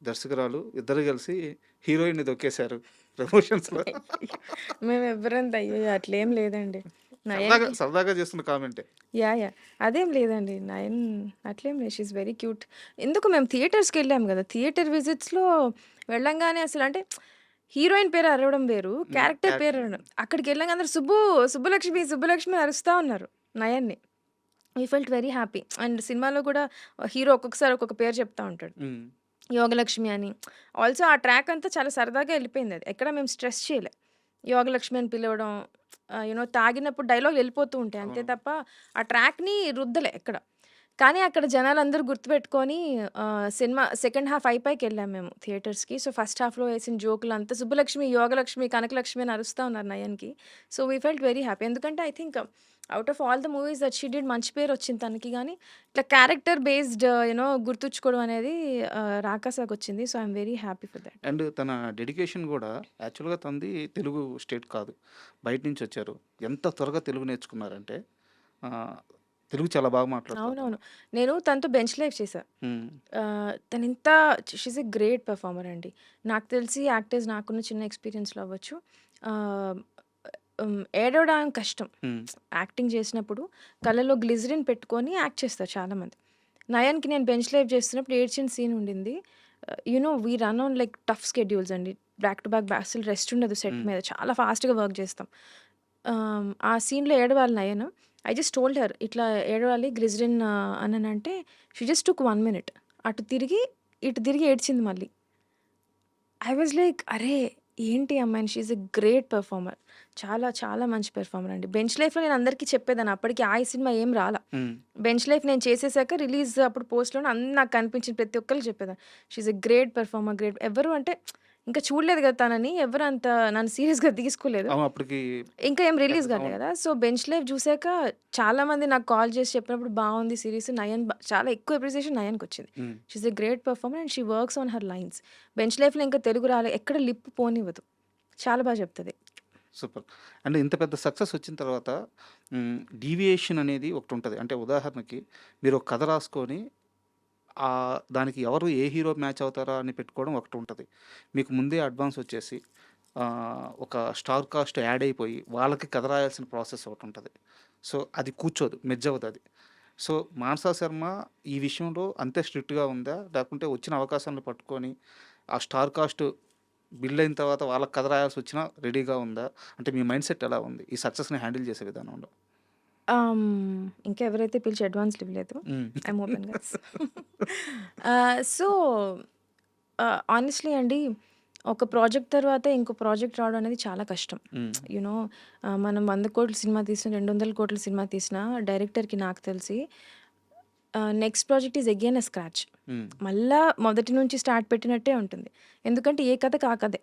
దర్శకురాలు ఇద్దరు కలిసి హీరోయిన్‌ని తొక్కేశారు ప్రమోషన్స్‌లో. మేమెవ్వరంత అయ్యయ్యో! అట్లేం లేదండి. సరదాగా నయన్‌కి సరదాగా చేస్తున్న కామెంటే. యాహ్! అదేం లేదండి. నయన్ అట్లేం లేదు. She is very cute. ఎందుకు మేము థియేటర్స్‌కెళ్ళాం గదా! థియేటర్ విజిట్స్‌లో వెళ్ళంగానే అసలంటే హీరోయిన్ పేరు అరవడం వేరు. క్యారెక్టర్ పేరు క్యారెక్టర్. అరవడం. అక్కడికెళ్ళంగానే అందరూ సుబ్బులక్ష్మి, సుబ్బులక్ష్మి అని అరుస్తా ఉన్నారు నయన్ని. We felt very happy. And సినిమాలో కూడా హీరో ఒక్కొక్కసారి ఒక్కొక్క పేరు చెప్తా ఉంటాడు. హ్మ్. యోగలక్ష్మి అని. ఆల్సో ఆ ట్రాక్ అంతా చాలా సరదాగా ఎళ్ళిపోయిందది. ఎక్కడ మేము స్ట్రెస్ చేయలే. యోగలక్ష్మి అని పిలవడం తాగినప్పుడు డైలాగులు ఎళ్ళిపోతూ ఉంటాయి. అంతే అవును. తప్ప ఆ ట్రాక్‌ని రుద్దలే ఎక్కడ. కానీ అక్కడ జనాలందరూ గుర్తుపెట్టుకొని సినిమా సెకండ్ హాఫ్ అయిపోయాకెళ్ళాం మేము థియేటర్స్‌కి. సో, ఫస్ట్ హాఫ్‌లో ఏసిన జోకులంతా సుబ్బలక్ష్మి, యోగలక్ష్మి, కనకలక్ష్మి అని అరుస్తా ఉన్నారు నయన్‌కి. So, we felt very happy. ఎందుకంటే I think out of all the movies that she did మంచి పేరొచ్చింది తనకి గానీ, ఇట్లా క్యారెక్టర్ బేస్డ్ గుర్తుంచుకోవడం అనేది రాకాసాకొచ్చింది. So, I am very happy for that. And తన డెడికేషన్ గూడా యాక్చువల్‌గా తనది తెలుగు స్టేట్ కాదు. బయట నుంచి వచ్చారు. ఎంత త్వరగా తెలుగు నేర్చుకున్నారంటే ఆహ్, తెలుగు చాలా బాగా మాట్లాడతారు తను. అవునవును. నేను తనతో బెంచ్ లైఫ్ చేశా. హ్మ్. తనింత she is a great performer అండి. నాకు తెలిసి యాక్టర్స్ నాకున్న చిన్న ఎక్స్‌పీరియన్స్‌లో అవ్వచ్చు. ఆహ్, ఏడవడం కష్టం. హ్మ్. యాక్టింగ్ చేసినప్పుడు కళ్ళలో గ్లిజరిన్ పెట్టుకొని యాక్ట్ చేస్తారు చాలామంది. నయన్‌కి నేను బెంచ్ లైఫ్ చేస్తున్నప్పుడు ఏడ్చిన సీన్ ఉండింది. We run on like tough schedules అండి. బ్యాక్ టు బ్యాక్ అసలు రెస్ట్ ఉండదు సెట్ హ్మ్. మీద. చాలా ఫాస్ట్‌గా వర్క్ చేస్తాం. ఆ సీన్‌లో ఏడవాలి Nayan. I just told her ఇట్లా ఏడవాలి గ్లిజరిన్ అననంటే షీ జస్ట్ టుక్ 1 మినిట్. అటు తిరిగి, ఇటు తిరిగి ఏడ్చింది మళ్ళీ. ఐ వాజ్ లైక్ అరే! ఏంటి ఈ అమ్మాయిని she is a great performer. చాలా చాలా మంచి పెర్ఫార్మర్ అండి. బెంచ్ లైఫ్‌లో నేను అందరికీ చెప్పేదాన్ని. అప్పటికి ఆ సినిమా ఏం రాలా. హ్మ్. బెంచ్ లైఫ్ నేను చేసేసాక రిలీజ్ అప్పుడు పోస్ట్‌లోనే నాకు కనిపించిన ప్రతి ఒక్కళ్ళకి చెప్పేదాన్ని. She is a great performer great ఎవరు అంటే ఇంకా చూడలేదు కదా తనని. ఎవరు అంత నన్ను సీరియస్‌గా తీసుకోలేదు. అవును. అప్పటికి ఇంకా ఏం రిలీజ్ కాలే అవును. కదా! సో, బెంచ్ లైఫ్ చూసాక చాలామంది నాకు కాల్ చేసి చెప్పినప్పుడు బావుంది సీరీస్. నయన్ చాలా ఎక్కువ అప్రిసియేషన్ నయన్‌కొచ్చింది. హ్మ్. She is a great performer and she works on her lines. Bench లైఫ్‌లో ఇంకా తెలుగు రాలే. ఎక్కడ లిప్ పోనివ్వదు. చాలా బా చెప్తది. సూపర్. అంటే ఇంత పెద్ద సక్సెస్ వచ్చిన తర్వాత డీవియేషన్ అనేది ఒకటుంటది. అంటే ఉదాహరణకి మీరు ఒక కథ రాసుకొని దానికి ఎవరు ఏ హీరో మ్యాచ్ అవుతారా అని పెట్టుకోవడం ఒకటుంటది. మీకు ముందే అడ్వాన్స్ వచ్చేసి ఒక స్టార్ కాస్ట్ యాడ్ అయిపోయి వాళ్ళకి కథ రాయాల్సిన ప్రాసెస్ ఒకటుంటది. సో, అది కూర్చోదు. మెర్జ్ అవ్వదది. సో, మానసా శర్మ ఈ విషయంలో అంతే స్ట్రిక్ట్‌గా ఉందా? లేకుంటే వచ్చిన అవకాశాలను పట్టుకొని ఆ స్టార్ కాస్ట్ బిల్డ్ అయిన తర్వాత వాళ్ళకి కథ రాయాల్సొచ్చినా రెడీగా ఉందా? అంటే మీ మైండ్ సెట్ ఎలా ఉంది? ఈ సక్సెస్‌ని హ్యాండిల్ చేసే విధానంలో? ఇంకా ఎవరైతే పిలిచి అడ్వాన్స్‌లు ఇవ్వలేదు. హ్మ్. I'm open guys. So, honestly అండి ఒక ప్రాజెక్ట్ తర్వాత ఇంకో ప్రాజెక్ట్ రావడం అనేది చాలా కష్టం. హ్మ్. యూ నో మనం 100,00,00,000 సినిమా తీసినా, 200,00,00,000 సినిమా తీసినా డైరెక్టర్‌కి నాకు తెలిసి next project is again a scratch. హ్మ్. మళ్ళా మొదటి నుంచి స్టార్ట్ పెట్టినట్టే ఉంటుంది. ఎందుకంటే ఏ కథకి ఆ కథే.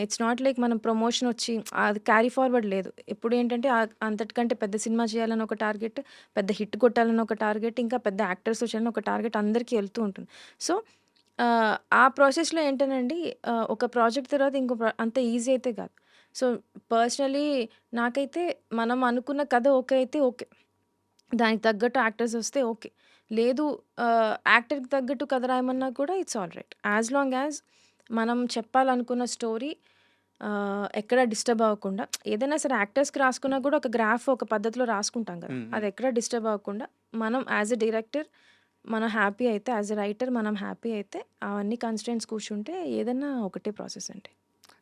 ఇట్స్ నాట్ లైక్ మనం ప్రమోషన్ వచ్చి అది క్యారీ ఫార్వర్డ్ లేదు. ఎప్పుడేంటంటే అంతటికంటే పెద్ద సినిమా చేయాలని ఒక టార్గెట్, పెద్ద హిట్ కొట్టాలని ఒక టార్గెట్, ఇంకా పెద్ద యాక్టర్స్ వచ్చాలని ఒక టార్గెట్ అందరికీ వెళ్తూ ఉంటుంది. సో, ఆ ప్రాసెస్‌లో ఏంటనండి ఒక ప్రాజెక్ట్ తర్వాత ఇంకో అంత ఈజీ అయితే కాదు. సో, పర్సనలీ నాకైతే మనం అనుకున్న కథ ఓకే అయితే ఓకే. దానికి తగ్గట్టు యాక్టర్స్ వస్తే ఓకే. లేదు యాక్టర్‌కి తగ్గట్టు కథ రాయమన్నా కూడా it's all right. As long as మనం చెప్పాలనుకున్న స్టోరీ ఎక్కడ డిస్టర్బ్ అవ్వకుండా ఏదైనా సరే యాక్టర్స్‌కి రాసుకున్నా కూడా ఒక గ్రాఫ్ ఒక పద్ధతిలో రాసుకుంటాం కదా! హ్మ్. అది హ్మ్. ఎక్కడ డిస్టర్బ్ అవ్వకుండా మనం యాస్ ఎ డైరెక్టర్ మనం హ్యాపీ అయితే, యాస్ ఎ రైటర్ మనం హ్యాపీ అయితే అవన్నీ కన్‌స్ట్రెయింట్స్ కూర్చుంటే ఏదన్నా ఒకటే ప్రాసెస్ అండి.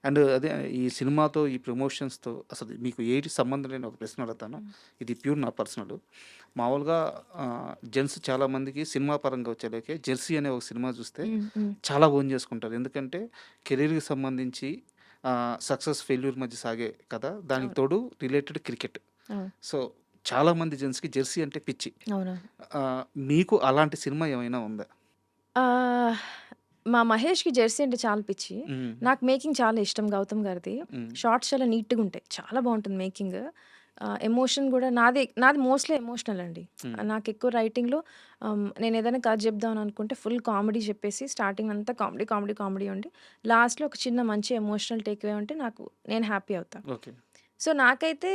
అండ్ అదే ఈ సినిమాతో, ఈ ప్రమోషన్స్‌తో అసలు మీకు ఏటి సంబంధం లేని ఒక ప్రశ్న అడుగుతాను. హ్మ్. ఇది ప్యూర్ నా పర్సనల్. మామూలుగా జెంట్స్ చాలామందికి సినిమా పరంగా వచ్చేలకే 'జెర్సీ' అనే ఒక సినిమా చూస్తే హ్మ్. హ్మ్. చాలా ఓన్ చేసుకుంటారు. ఎందుకంటే కెరీర్‌కి సంబంధించి సక్సెస్, ఫెయిల్యూర్ మధ్య సాగే కథ. దానికి అవును. తోడు రిలేటెడ్ క్రికెట్. అవును. సో, చాలామంది జెంట్స్‌కి 'జెర్సీ' అంటే పిచ్చి. అవునవును. మీకు అలాంటి సినిమా ఏమైనా ఉందా? ఆహ్, మా మహేష్‌కి 'జెర్సీ' అంటే చాలా పిచ్చి. హ్మ్. నాకు మేకింగ్ చాలా ఇష్టం 'గౌతమ్' గారిది. హ్మ్. షార్ట్స్ చాలా నీట్‌గుంటాయి. చాలా బావుంటుంది మేకింగ్. ఎమోషన్ గూడా నాది మోస్ట్‌లీ ఎమోషనల్ అండి. హ్మ్. నాకెక్కువ రైటింగ్‌లో నేనేదైనా కథ చెప్దాం అని అనుకుంటే ఫుల్ కామెడీ చెప్పేసి స్టార్టింగ్ అంతా కామెడీ, కామెడీ, కామెడీ ఉండి లాస్ట్‌లో ఒక చిన్న మంచి ఎమోషనల్ టేక్ అవే ఉంటే నేను హ్యాపీ అవుతా. ఓకే. సో, నాకైతే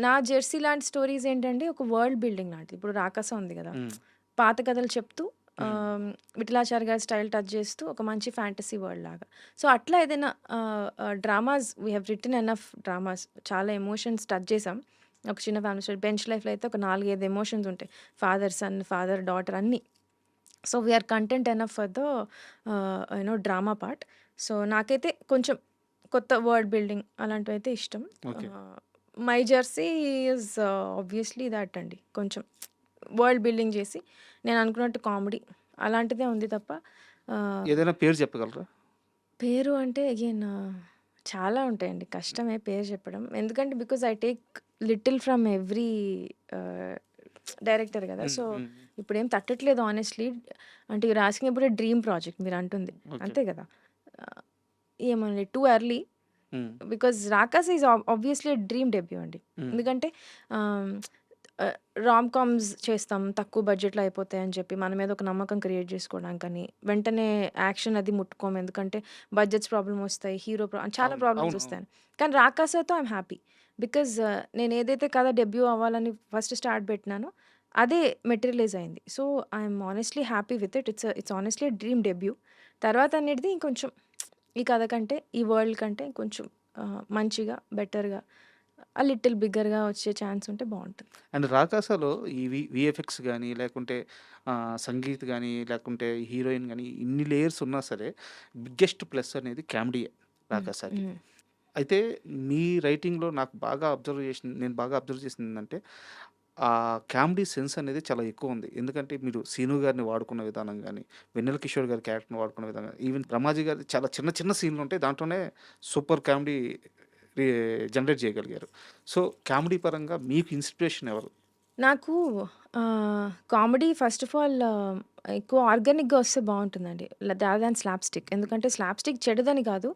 నా 'జెర్సీ' లాంటి స్టోరీస్ ఏంటంటే ఒక వరల్డ్ బిల్డింగ్ లాంటిది. ఇప్పుడు 'రాకాస' ఉంది గదా! హ్మ్. పాత కథలు చెప్తూ హ్మ్. విఠలాచారి గారి స్టైల్ టచ్ చేస్తూ ఒక మంచి ఫ్యాంటసీ వరల్డ్ లాగా. సో, అట్లా ఏదైనా dramas we have written enough dramas చాలా ఎమోషన్స్ టచ్ చేసాం. ఒక చిన్న ఫ్యామిలీ స్టోరీ. బెంచ్ లైఫ్‌లో అయితే ఒక 4, 5 ఎమోషన్స్ ఉంటాయి. ఫాదర్, సన్, ఫాదర్, డాటర్ అన్నీ. So, we're content enough for the drama part. So, నాకైతే కొంచెం కొత్త వర్డ్ బిల్డింగ్ అలాంటివైతే ఇష్టం. Okay. My jersey is obviously that అండి. కొంచెం వరల్డ్ బిల్డింగ్ చేసి నేను అనుకున్నట్టు కామెడీ అలాంటిదే ఉంది తప్ప ఏదైనా పేరు చెప్పగలరా? పేరు అంటే అగైన్ చాలా ఉంటాయండి. కష్టమే పేరు చెప్పడం. ఎందుకంటే because I take little from every director కదా! సో, ఇప్పుడేం తట్టట్లేదు ఆనెస్ట్‌లీ. అంటే you're asking about a dream project మీరంటుంది. ఓకే. అంతే కదా! ఏమోనండి too early. Hmm. Because 'Rakasi' is obviously dream debut అండి. హ్మ్. ఎందుకంటే రామ్ కామ్స్ చేస్తాం, తక్కువ బడ్జెట్‌లో అయిపోతాయని చెప్పి మన మీద ఒక నమ్మకం క్రియేట్ చేసుకోవడానికని, వెంటనే యాక్షన్ అది ముట్టుకోము. ఎందుకంటే బడ్జెట్స్ ప్రాబ్లమ్ వస్తాయి, చాలా అవును. ప్రాబ్లమ్స్ అవును. వస్తాయని. కానీ 'రాకాస'తో ఐయామ్ హ్యాపీ. బికాజ్ నేను ఏదైతే కథ డెబ్యూ అవ్వాలని ఫస్ట్ స్టార్ట్ పెట్టినానో అదే మెటీరియలైజ్ అయింది. So, I'm honestly happy with it. It's honestly dream debut. తర్వాత అనేది ఇంకొంచెం ఈ కథ కంటే, ఈ వరల్డ్ కంటే కొంచెం మంచిగా, బెటర్‌గా, లిటిల్ బిగ్గర్‌గా వచ్చే ఛాన్స్ ఉంటే బావుంటుంది. అండ్ 'రాకాస'లో ఈ వీఎఫ్ఎక్స్ గానీ, లేకుంటే సంగీత్ గానీ, లేకుంటే హీరోయిన్ గానీ, ఇన్ని లేయర్స్ ఉన్నా సరే, బిగ్గెస్ట్ ప్లస్ అనేది కామెడీయే హ్మ్. 'రాకాసా'కి. హ్మ్. అయితే మీ రైటింగ్‌లో నేను బాగా అబ్జర్వ్ చేసిందేంటంటే, ఆ కామెడీ సెన్స్ అనేది చాలా ఎక్కువుంది. ఎందుకంటే, మీరు 'సీను' గారిని వాడుకున్న విధానం గానీ, 'వెన్నెల కిషోర్' గారి క్యారెక్టర్‌ని వాడుకున్న విధానం గానీ, ఈవెన్ 'బ్రహ్మాజీ' గారిది చాలా చిన్న చిన్న సీన్‌లుంటాయి. దాంట్లోనే సూపర్ కామెడీ రీ జనరేట్ చేయగలిగారు. సో, కామెడీ పరంగా మీకు ఇన్‌స్పిరేషన్ ఎవరు? నాకు కామెడీ ఫస్ట్ ఆఫ్ ఆల్ ఎక్కువ ఆర్గానిక్‌గా వస్తే బావుంటుందండి. Rather than slapstick. ఎందుకంటే స్లాప్ స్టిక్ చెడుదని కాదు.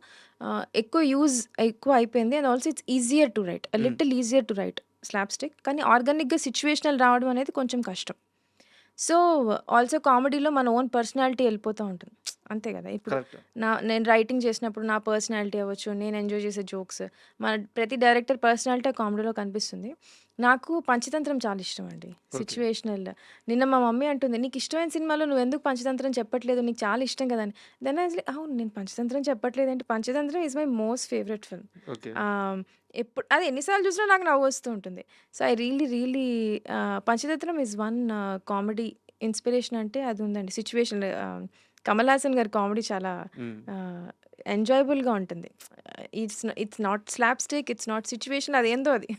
ఎక్కువ అయిపోయింది. And also it's easier to write. Hmm. Little easier to write slapstick. కానీ ఆర్గానిక్‌గా సిట్యుయేషనల్ రావడం అనేది కొంచెం కష్టం. సో, ఆల్సో కామెడీలో మన ఓన్ పర్సనాలిటీ ఎళ్ళిపోతా ఉంటుంది. అంతే గదా! ఇప్పుడు కరెక్ట్. నేను రైటింగ్ చేసినప్పుడు నా పర్సనాలిటీ అవ్వచ్చు, నేను ఎంజాయ్ చేసే జోక్స్, ప్రతి డైరెక్టర్ పర్సనాలిటీ ఆ కామెడీలో కనిపిస్తుంది. నాకు పంచతంత్రం చాలా ఇష్టమండి. ఓకే. సిట్యుయేషనల్. నిన్న మా మమ్మీ అంటుంది, "నీకిష్టమైన సినిమాలో నువ్వెందుకు పంచతంత్రం చెప్పట్లేదు? నీకు చాలా ఇష్టం కదా!" అని. దెన్ ఐ వాస్ లైక్, అవును నేను పంచతంత్రం చెప్పట్లేదేంటి? Panchatantram is my most favourite film. Okay. Ah, అది ఎన్ని సార్లు చూసినా నాకు నవ్వొస్తూ ఉంటుంది. So, I really Panchatantram is one comedy inspiration అంటే అది ఉందండి. కమల్ హాసన్ గారి కామెడీ చాలా హ్మ్. ఎంజాయబుల్‌గా ఉంటుంది. It's not slapstick, it's not situation అదేందో అది.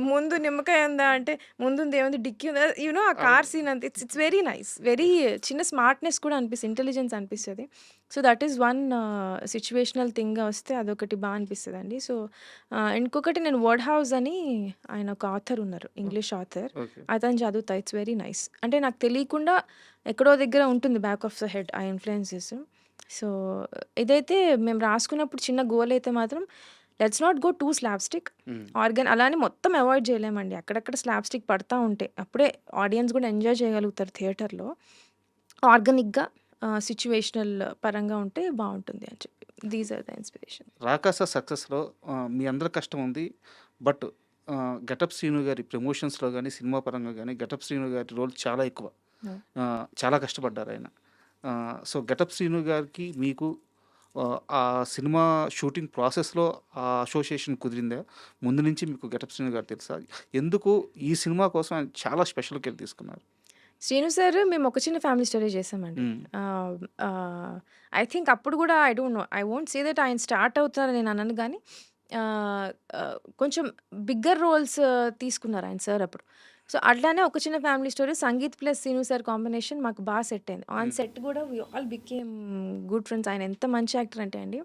ముందు నిమ్మకాయ ఉందా అంటే ముందుందేముంది డిక్కీ ఉందా ఆ కార్ అవును. సీన్ అంతా it's it's very nice. Very చిన్న స్మార్ట్‌నెస్ కూడా ఇంటెలిజెన్స్ అనిపిస్తది. So, that is one situational థింగ్‌గా వస్తే అదొకటి అనిపిస్తదండి. సో, ఇంకొకటి నేను 'వర్డ్ హౌస్' అని ఆయన ఒక ఆథర్ ఉన్నారు. English author. ఓకే. అతను చదువుతా. It's very nice. అంటే నాకు తెలియకుండా ఎక్కడో దగ్గర ఉంటుంది బ్యాక్ ఆఫ్ ద హెడ్ ఆ ఇన్‌ఫ్లుయెన్సెస్. సో, ఇదైతే మేము రాసుకున్నప్పుడు చిన్న గోల్ అయితే మాత్రం let's not go to slapstick. Hmm. అలా అని మొత్తం అవాయిడ్ చేయలేమండి. అక్కడక్కడ స్లాప్ స్టిక్ పడతా ఉంటాయి. అప్పుడే ఆడియన్స్ కూడా ఎంజాయ్ చేయగలుగుతారు థియేటర్‌లో. ఆర్గానిక్‌గా సిట్యుయేషనల్ పరంగా ఉంటే బావుంటుంది అని చెప్పి. These are the inspiration. 'Rakasa' సక్సెస్‌లో మీ అందరి కష్టం ఉంది. బట్ 'గెటప్ శ్రీను' గారి ప్రమోషన్స్‌లో గాని, సినిమా పరంగా గాని 'గెటప్ శ్రీను' గారి రోల్ చాలా ఎక్కువ. అవును. చాలా కష్టపడ్డారాయన. సో, 'గెటప్ శ్రీను' గారికి మీకు ఆ సినిమా షూటింగ్ ప్రాసెస్‌లో ఆ అసోసియేషన్ కుదిరిందా? ముందు నుంచి మీకు 'గెటప్ శ్రీను' గారు తెలుసా? ఎందుకు ఈ సినిమా కోసం ఆయన చాలా స్పెషల్ కేర్ తీసుకున్నారు? శ్రీను సార్ మేము ఒక చిన్న ఫ్యామిలీ స్టోరీ చేసామండి. హ్మ్. ఐ థింక్ అప్పుడు కూడా I don't know. I won't say that ఆయన స్టార్ట్ అవుతారని నేను అనను గానీ కొంచెం బిగ్గర్ రోల్స్ తీసుకున్నారు ఆయన సార్ అప్పుడు. సో, అట్లానే ఒక చిన్న family story Sangeeth plus Srinu sir combination మాకు సెట్ అయింది. On hmm. సెట్ కూడా we all became good friends. ఆయన ఎంత మంచి యాక్టర్ అంటే అండి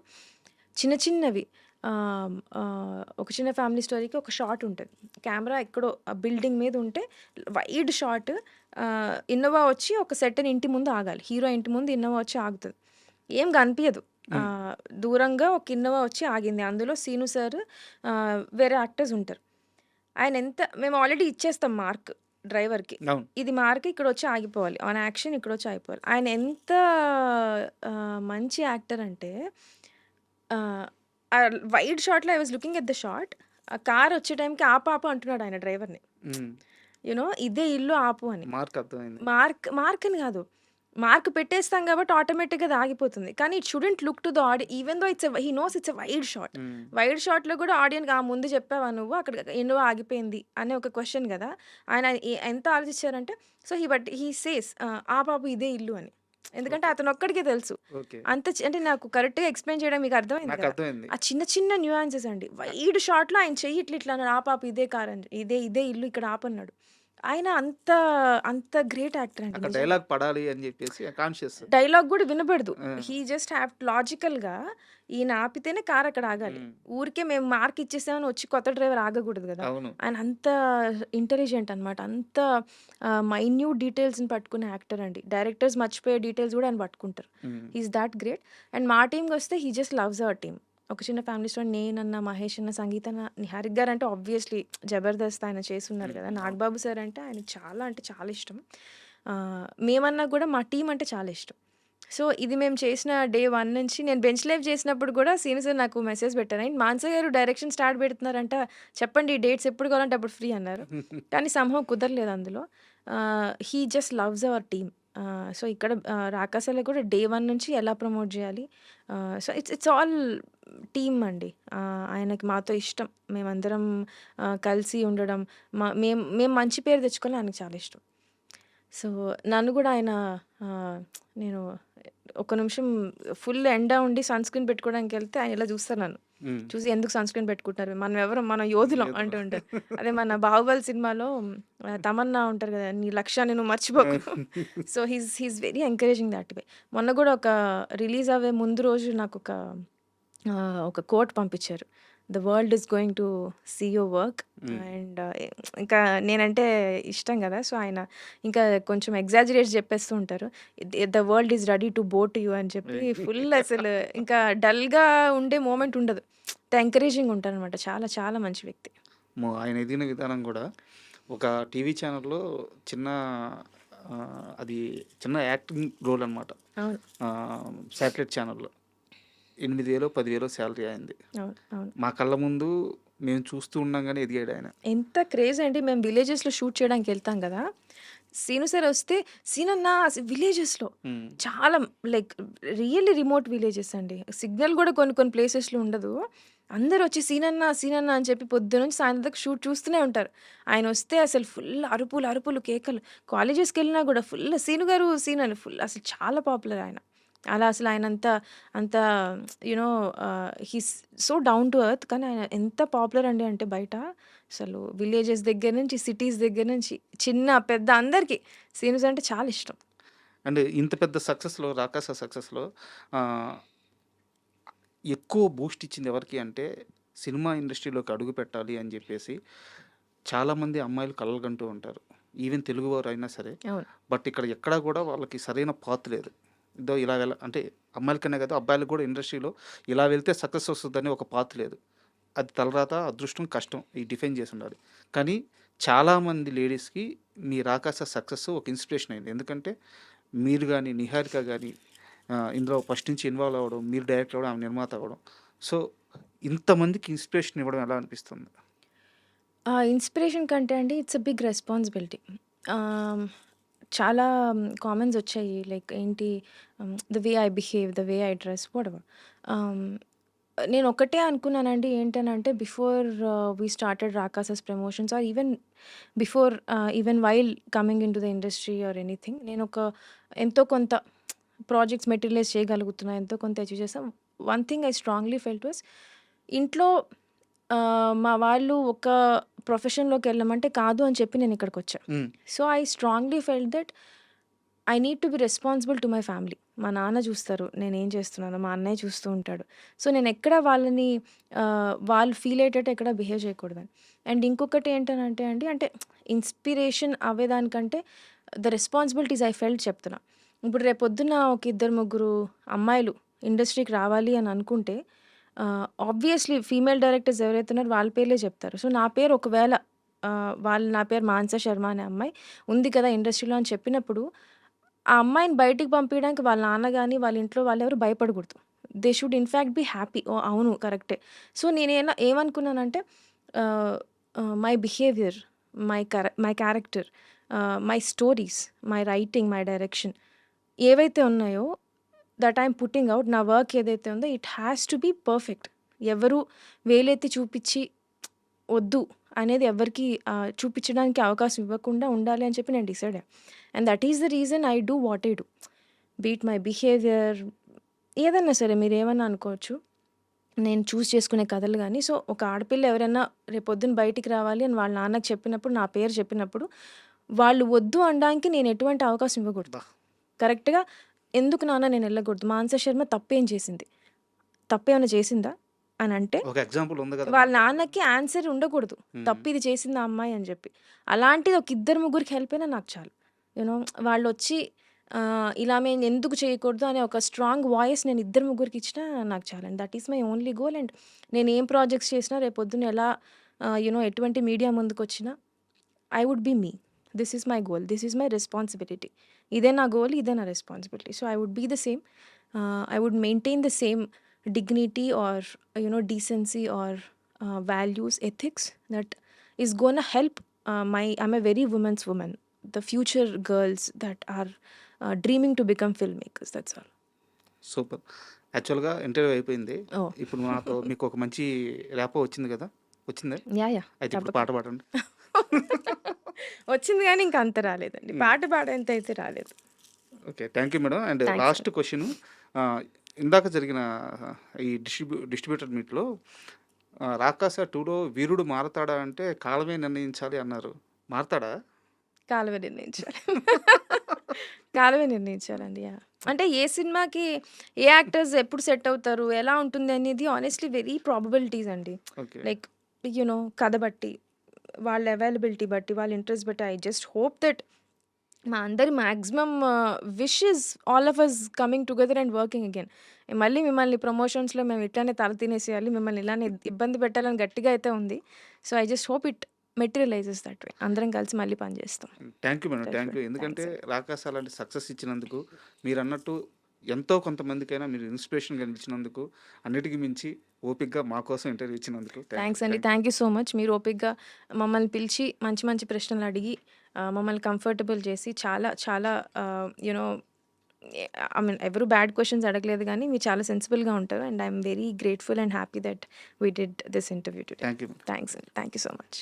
చిన్న చిన్నవి ఒక చిన్న ఫ్యామిలీ స్టోరీకి ఒక షాట్ ఉంటది. కెమెరా ఎక్కడో బిల్డింగ్ మీద ఉంటే వైడ్ షాట్ ఇన్నోవా వచ్చి ఒక సెర్టైన్ ఇంటి ముందు ఆగాలి. హీరో ఇంటి ముందు ఇన్నోవా వచ్చి ఆగుతది. ఏం కనిపియదు. హ్మ్. దూరంగా ఒక ఇన్నోవా వచ్చి ఆగింది. అందులో సీను సార్ వేరే యాక్టర్స్ ఉంటారు. మేము ఆల్రెడీ ఇచ్చేస్తాం మార్క్ డ్రైవర్‌కి. అవును. ఇది మార్క్ ఇక్కడొచ్చి ఆగిపోవాలి. ఆన్ యాక్షన్ ఇక్కడొచ్చి ఆగిపోవాలి. ఆయన ఎంత మంచి యాక్టర్ అంటే ఆహ్, ఆ వైడ్ షాట్‌లో I was looking at the shot. ఆ కార్ వచ్చే టైంకి ఆపు ఆపు అంటున్నాడు ఆయన డ్రైవర్‌ని. హ్మ్. ఇదే ఇల్లు ఆపు అని. మార్క్ అర్థమైంది. మార్క్ మార్క్ అని కాదు. మార్క్ పెట్టేస్తాం కాబట్టి ఆటోమేటిక్‌గా అది ఆగిపోతుంది. కానీ it shouldn't look to the even though he nose it's a wide shot. హ్మ్. వైడ్ షాట్‌లో కూడా ఆడియన్‌కి ముందు చెప్పావా నువ్వు? అక్కడ ఎందులో ఆగిపోయింది అనే ఒక క్వెషన్ గదా! ఆయన ఎంత ఆలోచించారంటే హి సేస్ ఆ బాబు ఇదే ఇల్లు అని. ఎందుకంటే ఓకే. అతనొక్కడికే తెలుసు. ఓకే. అంటే నాకు కరెక్ట్‌గా ఎక్స్‌ప్లెయిన్ చేయడం మీకు అర్థమైంది నాకు కదా! అర్థమైంది. ఆ చిన్న చిన్న న్యూయాన్సెస్ అండి. వైడ్ షాట్‌లో ఆయన చెయ్యి ఇట్లా అన్నాడు. ఆ పాప ఇదే కార్ అని. ఇదే ఇల్లు ఇక్కడ ఆపన్నాడు. ఆయన అంత అంత గ్రేట్ యాక్టర్ అండి అక్కడ నిజంగా. డైలాగ్ పడాలి అని చెప్పేసి కాన్షియస్. డైలాగ్ గూడా వినబడదు. ఆ! జస్ట్ లాజికల్‌గా ఈయన ఆపితేనే కార్ అక్కడ ఆగాలి. హ్మ్. ఊరికే మేము మార్క్ ఇచ్చేసామని వచ్చి కొత్త డ్రైవర్ ఆగకూడదు గదా! అవును. ఆయన అంత ఇంటెలిజెంట్ అనమాట. అంత మైన్యూట్ డీటెయిల్స్‌ని పట్టుకునే యాక్టర్ అండి. డైరెక్టర్స్ మర్చిపోయే డీటెయిల్స్ గూడా ఆయన పట్టుకుంటారు. హ్మ్. హి ఈస్ థాట్ గ్రేట్. అండ్ మా టీమ్‌కొస్తే జస్ట్ లవ్స్ అవర్ టీమ్. ఒక చిన్న ఫ్యామిలీ స్టోరీ నేనన్న, మహేష్ అన్న, సంగీత అన్న, నిహారిక గారంటే ఆబ్వియస్లీ 'జబర్దస్త్' ఆయన చేసున్నారు హ్మ్. గదా! అవును. నాగబాబు సార్ అంటే ఆయనకి చాలా అంటే చాలా ఇష్టం. మేమన్నా గూడా మా టీమ్ అంటే చాలా ఇష్టం. సో, ఇది మేము చేసిన డే 1 నుంచి నేను బెంచ్ లైవ్ చేసినప్పుడు గూడా సీను సార్ నాకు మెసేజ్ పెట్టారు. "ఏంటి మానస గారు డైరెక్షన్ స్టార్ట్ పెడుతున్నారంట. చెప్పండి డేట్స్ ఎప్పుడు కావాలంటే అప్పుడు ఫ్రీ" అన్నారు. కానీ సమ్‌హౌ కుదరలేదు అందులో. He just loves our team. So, ఇక్కడ 'రాకాస'లో కూడా డే 1 నుంచి ఎలా ప్రమోట్ జేయాలి. So, it's it's all team అండి. ఆయనకి మాతో ఇష్టం. మేమందరం కలిసి ఉండడం, మేము మంచి పేరు తెచ్చుకోవాలని ఆయనకి చాలా ఇష్టం. సో, నన్ను గూడా ఆయన ఆహ్, నేను ఒక నిమిషం ఫుల్ ఎండ ఉండి సన్ స్క్రీన్ పెట్టుకోవడానికెళ్తే ఆయన ఇలా చూస్తారు నన్ను. హ్మ్. చూసి ఎందుకు సన్ స్క్రీన్ పెట్టుకుంటున్నారు? మనం ఎవరం? మనం యోధులం ఏదో. అంటూ ఉంటారు. అదే మన 'బాహుబలి' సినిమాలో తమన్నా ఉంటారు గదా! నీ లక్ష్యాన్ని నువ్వు మర్చిపోకు. So, he's very encouraging that way. మొన్న గూడా ఒక రిలీజ్ అవ్వే ముందు రోజు నాకొక ఒక కోట్ పంపించారు. 'The world is going to see your work' hmm. And ఇంకా నేనంటే ఇష్టం గదా! సో, ఆయన ఇంకా కొంచెం ఎగ్జాజరేట్ చెప్పేస్తూ ఉంటారు. 'The world is ready to బో టు యూ' అని చెప్పి ఫుల్ అసలు ఇంకా డల్‌గా ఉండే మూమెంట్ ఉండదు. అంత ఎంకరేజింగ్ ఉంటారనమాట. చాలా చాలా మంచి వ్యక్తి. ఆయన ఎదిగిన విధానం గూడా ఒక టీవీ ఛానెల్‌లో చిన్న అది చిన్న యాక్టింగ్ రోల్ అనమాట. అవును. శాటిలైట్ ఛానెల్‌లో 8,000, 10,000 సాలరీ అయింది. అవును. అవును. మా కళ్ళ ముందు మేము చూస్తూ ఉండంగానే ఎదిగాడాయన. ఎంత క్రేజ్ అండి. మేము విలేజెస్‌లో షూట్ చేయడానికెళ్తాం గదా! సీను సార్ వస్తే, "సీనన్న విలేజెస్‌లో హ్మ్. చాలా లైక్ రియల్లీ రిమోట్ విలేజెస్ అండి. సిగ్నల్ గూడా కొన్ని కొన్ని ప్లేసెస్‌లో ఉండదు. అందరొచ్చి సీనన్న, సీనన్న అని చెప్పి పొద్దున్నుంచి సాయంత్రం దాకా షూట్ చూస్తూనే ఉంటారు. ఆయనొస్తే అసలు ఫుల్ అరుపులు, అరుపులు, కేకలు. కాలేజెస్‌కెళ్ళినా గూడా ఫుల్ సీను గారు, సీను అని ఫుల్ అసలు చాలా పాపులర్ ఆయన. అలా అసలు ఆయనంత అంత no he's so down to earth. కానీ ఆయన ఎంత పాపులర్ అండి అంటే బయట అసలు విలేజెస్ దగ్గర నుంచి, సిటీస్ దగ్గర నుంచి, చిన్న, పెద్ద అందరికీ సీనుస్ అంటే చాలా ఇష్టం. అండ్ ఇంత పెద్ద సక్సెస్‌లో 'రాకాస' సక్సెస్‌లో ఆహ్, ఎక్కువ బూస్ట్ ఇచ్చింది ఎవరికి అంటే సినిమా ఇండస్ట్రీలోకి అడుగుపెట్టాలి అని జెప్పేసి చాలామంది అమ్మాయిలు కలలుగంటూ ఉంటారు. ఈవెన్ తెలుగువారైనా సరే. అవును. బట్ ఇక్కడ ఎక్కడా గూడా వాళ్ళకి సరైన పాత్ లేదు. ఇదో ఇలా అంటే అమ్మాయిలకనే కాదు అబ్బాయిలకు కూడా ఇండస్ట్రీలో ఇలా వెళ్తే సక్సెస్ వస్తదని ఒక పాత్ లేదు. అది తలరాత, అదృష్టం, కష్టం ఈ డిఫైన్ చేసుండాలి. కానీ చాలామంది లేడీస్‌కి మీ 'రాకాస' సక్సెస్ ఒక ఇన్‌స్పిరేషన్ అయింది. ఎందుకంటే మీరు గాని, నిహారిక గాని ఇందులో ఫస్ట్ నుంచి ఇన్వాల్వ్ అవ్వడం, మీరు డైరెక్టర్ అవ్వడం, ఆమె నిర్మాత అవ్వడం. సో, ఇంతమందికి ఇన్‌స్పిరేషన్ ఇవ్వడం ఎలా అనిపిస్తుంది? ఇన్‌స్పిరేషన్ కంటే అండి ఇట్స్ ఎ బిగ్ రెస్పాన్సిబిలిటీ. ఆహ్, చాలా కామెంట్స్ వచ్చాయి. లైక్ ఏంటి the way I behave, the way I dress whatever. Ah, నేనొక్కటే అనుకున్నానండి. ఏంటనంటే before we started 'Rakasa's' promotions or before even while coming into the industry or anything ఎంతో కొంత ప్రాజెక్ట్స్ మెటీరియలైజ్ చేయగలుగుతున్నా. ఎంతో కొంత అచీవ్ చేసాం. One thing I strongly felt was ఇంట్లో మా వాళ్ళు ఒక ప్రొఫెషన్‌లోకెళ్ళమంటే కాదు అని చెప్పి నేనిక్కడికొచ్చా. హ్మ్. So, I strongly felt that I need to be responsible to my family. మా నాన్న చూస్తారు నేనేం చేస్తున్నానో, మా అన్నయ్య చూస్తూ ఉంటాడు. సో, నేనెక్కడ వాళ్ళని వాళ్ళు ఫీల్ అయ్యేటట్టు ఎక్కడ బిహేవ్ చేయకూడదని. అండ్ ఇంకొకటి ఏంటనంటే అండి, అంటే ఇన్‌స్పిరేషన్ అవ్వేదానికంటే ద రెస్పాన్సిబిలిటీస్ ఐ ఫెల్ట్ చెప్తున్నా. ఇప్పుడు రేపొద్దున ఒక ఇద్దరు, ముగ్గురు అమ్మాయిలు ఇండస్ట్రీకి రావాలి అని అనుకుంటే ఆబ్వియస్‌లీ ఫీమేల్ డైరెక్టర్స్ ఎవరైతే ఉన్నారో వాళ్ళ పేర్లే చెప్తారు. సో, నా పేరు ఒకవేళ నా పేరు మానస శర్మ అనే అమ్మాయి ఉంది కదా ఇండస్ట్రీలో అని చెప్పినప్పుడు ఆ అమ్మాయిని బయటికి పంపియడానికి వాళ్ళ నాన్న గాని, వాళ్ళ ఇంట్లో వాళ్ళెవరు భయపడకూడదు. They should in fact be happy. Oh! అవును కరెక్టే. సో, ఏమనుకున్నానంటే ah, my behaviour, my character, my stories, my writing, my direction ఏవైతే ఉన్నాయో దట్ ఐఎమ్ పుట్టింగ్ అవుట్, నా వర్క్ ఏదైతే ఉందో it has to be perfect. ఎవరు వేలెత్తి చూపించి వద్దు అనేది ఎవరికి చూపించడానికి అవకాశం ఇవ్వకుండా ఉండాలి అని చెప్పి నేను డిసైడ్ అయ్యాను. And that is the reason I do what I do. Beat my behaviour, ఏదన్నా సరే మీరు ఏమన్నా అనుకోవచ్చు, నేను చూస్ చేసుకునే కథలు కానీ. సో ఒక ఆడపిల్ల ఎవరైనా రేపొద్దున బయటికి రావాలి అని వాళ్ళ నాన్నకి చెప్పినప్పుడు, నా పేరు చెప్పినప్పుడు వాళ్ళు వద్దు అనడానికి నేను ఎటువంటి అవకాశం ఇవ్వకూడదు. కరెక్ట్గా ఎందుకు నాన్న నేను వెళ్ళకూడదు? మానస శర్మ తప్పేం చేసింది? తప్పేమైనా చేసిందా అని అంటే ఒక ఎగ్జాంపుల్ ఉంది కదా వాళ్ళ నాన్నకి ఆన్సర్ ఉండకూడదు, తప్పు ఇది చేసింది ఆ అమ్మాయి అని చెప్పి. అలాంటిది ఒక ఇద్దరు ముగ్గురికి హెల్ప్ అయినా నాకు చాలు. యూనో వాళ్ళు వచ్చి ఇలా మేము ఎందుకు చేయకూడదు అనే ఒక స్ట్రాంగ్ వాయిస్ నేను ఇద్దరు ముగ్గురికి ఇచ్చినా నాకు చాలు. And that is my only goal. And నేను ఏం ప్రాజెక్ట్స్ చేసినా రేపొద్దున ఎలా ఎటువంటి మీడియా ముందుకు వచ్చినా I would be me. This is my goal, this is my responsibility. ఇదే నా గోల్, ఇదే నా responsibility. So I would be the same, I would maintain the same dignity or decency or values, ethics that is gonna help I'm a very woman's woman, the future girls that are dreaming to become filmmakers. That's all. Super. యాక్చువల్గా interview అయిపోయింది. Oh. ఇప్పుడు నాతో మీకు ఒక మంచి rapport వచ్చింది కదా, వచ్చిందే? Yeah. అయితే ఇప్పుడు పాట పాడండి. వచ్చింది కానీ ఇంకా అంత రాలేదండి, పాట పాడేంత అయితే రాలేదు. Okay, thank you madam. And Thanks, last question, ఇందాక జరిగిన ఈ డిస్ట్రిబ్యూటర్ మీట్లో రాకాస 2లో వీరుడు మారతాడా అంటే కాలమే నిర్ణయించాలి అన్నారు. మారతాడా? కాలమే నిర్ణయించాలి. కాలమే నిర్ణయించాలండి. అంటే ఏ సినిమాకి ఏ యాక్టర్స్ ఎప్పుడు సెట్ అవుతారు, ఎలా ఉంటుంది అనేది ఆనెస్ట్లీ వెరీ ప్రాబబిలిటీస్ అండి. ఓకే. లైక్ కథ బట్టి, వాళ్ళ అవైలబిలిటీ బట్టి, వాళ్ళ ఇంట్రెస్ట్ బట్టి. ఐ జస్ట్ హోప్ దట్ మా అందరి maximum wish is all of us coming together and working again. మళ్ళీ మిమ్మల్ని ప్రమోషన్స్లో మేము ఇట్లానే తల తినేసేయాలి, మిమ్మల్ని ఇలానే ఇబ్బంది పెట్టాలని గట్టిగా అయితే ఉంది. So I just hope it materializes that way. అందరం కలిసి మళ్ళీ పనిచేస్తాం. Thank you madam, thank you. ఎందుకంటే రాకాస అలాంటి సక్సెస్ ఇచ్చినందుకు, మీరు అన్నట్టు ఎంతో కొంతమందికైనా మీరు ఇన్స్పిరేషన్ కనిపించినందుకు, అన్నిటికీ మించి ఓపిక్గా మా కోసం ఇంటర్వ్యూ ఇచ్చినందుకు థ్యాంక్స్ అండి. Thank you so much. మీరు ఓపిక్గా మమ్మల్ని పిలిచి మంచి మంచి ప్రశ్నలు అడిగి మమ్మల్ని కంఫర్టబుల్ చేసి చాలా చాలా ఐ మీన్ ఎవరు బ్యాడ్ క్వశ్చన్స్ అడగలేదు కానీ మీరు చాలా సెన్సిబుల్గా ఉంటారు. And I'm very grateful and happy that we did this interview today. Thank you. Thanks అండి. Thank you so much.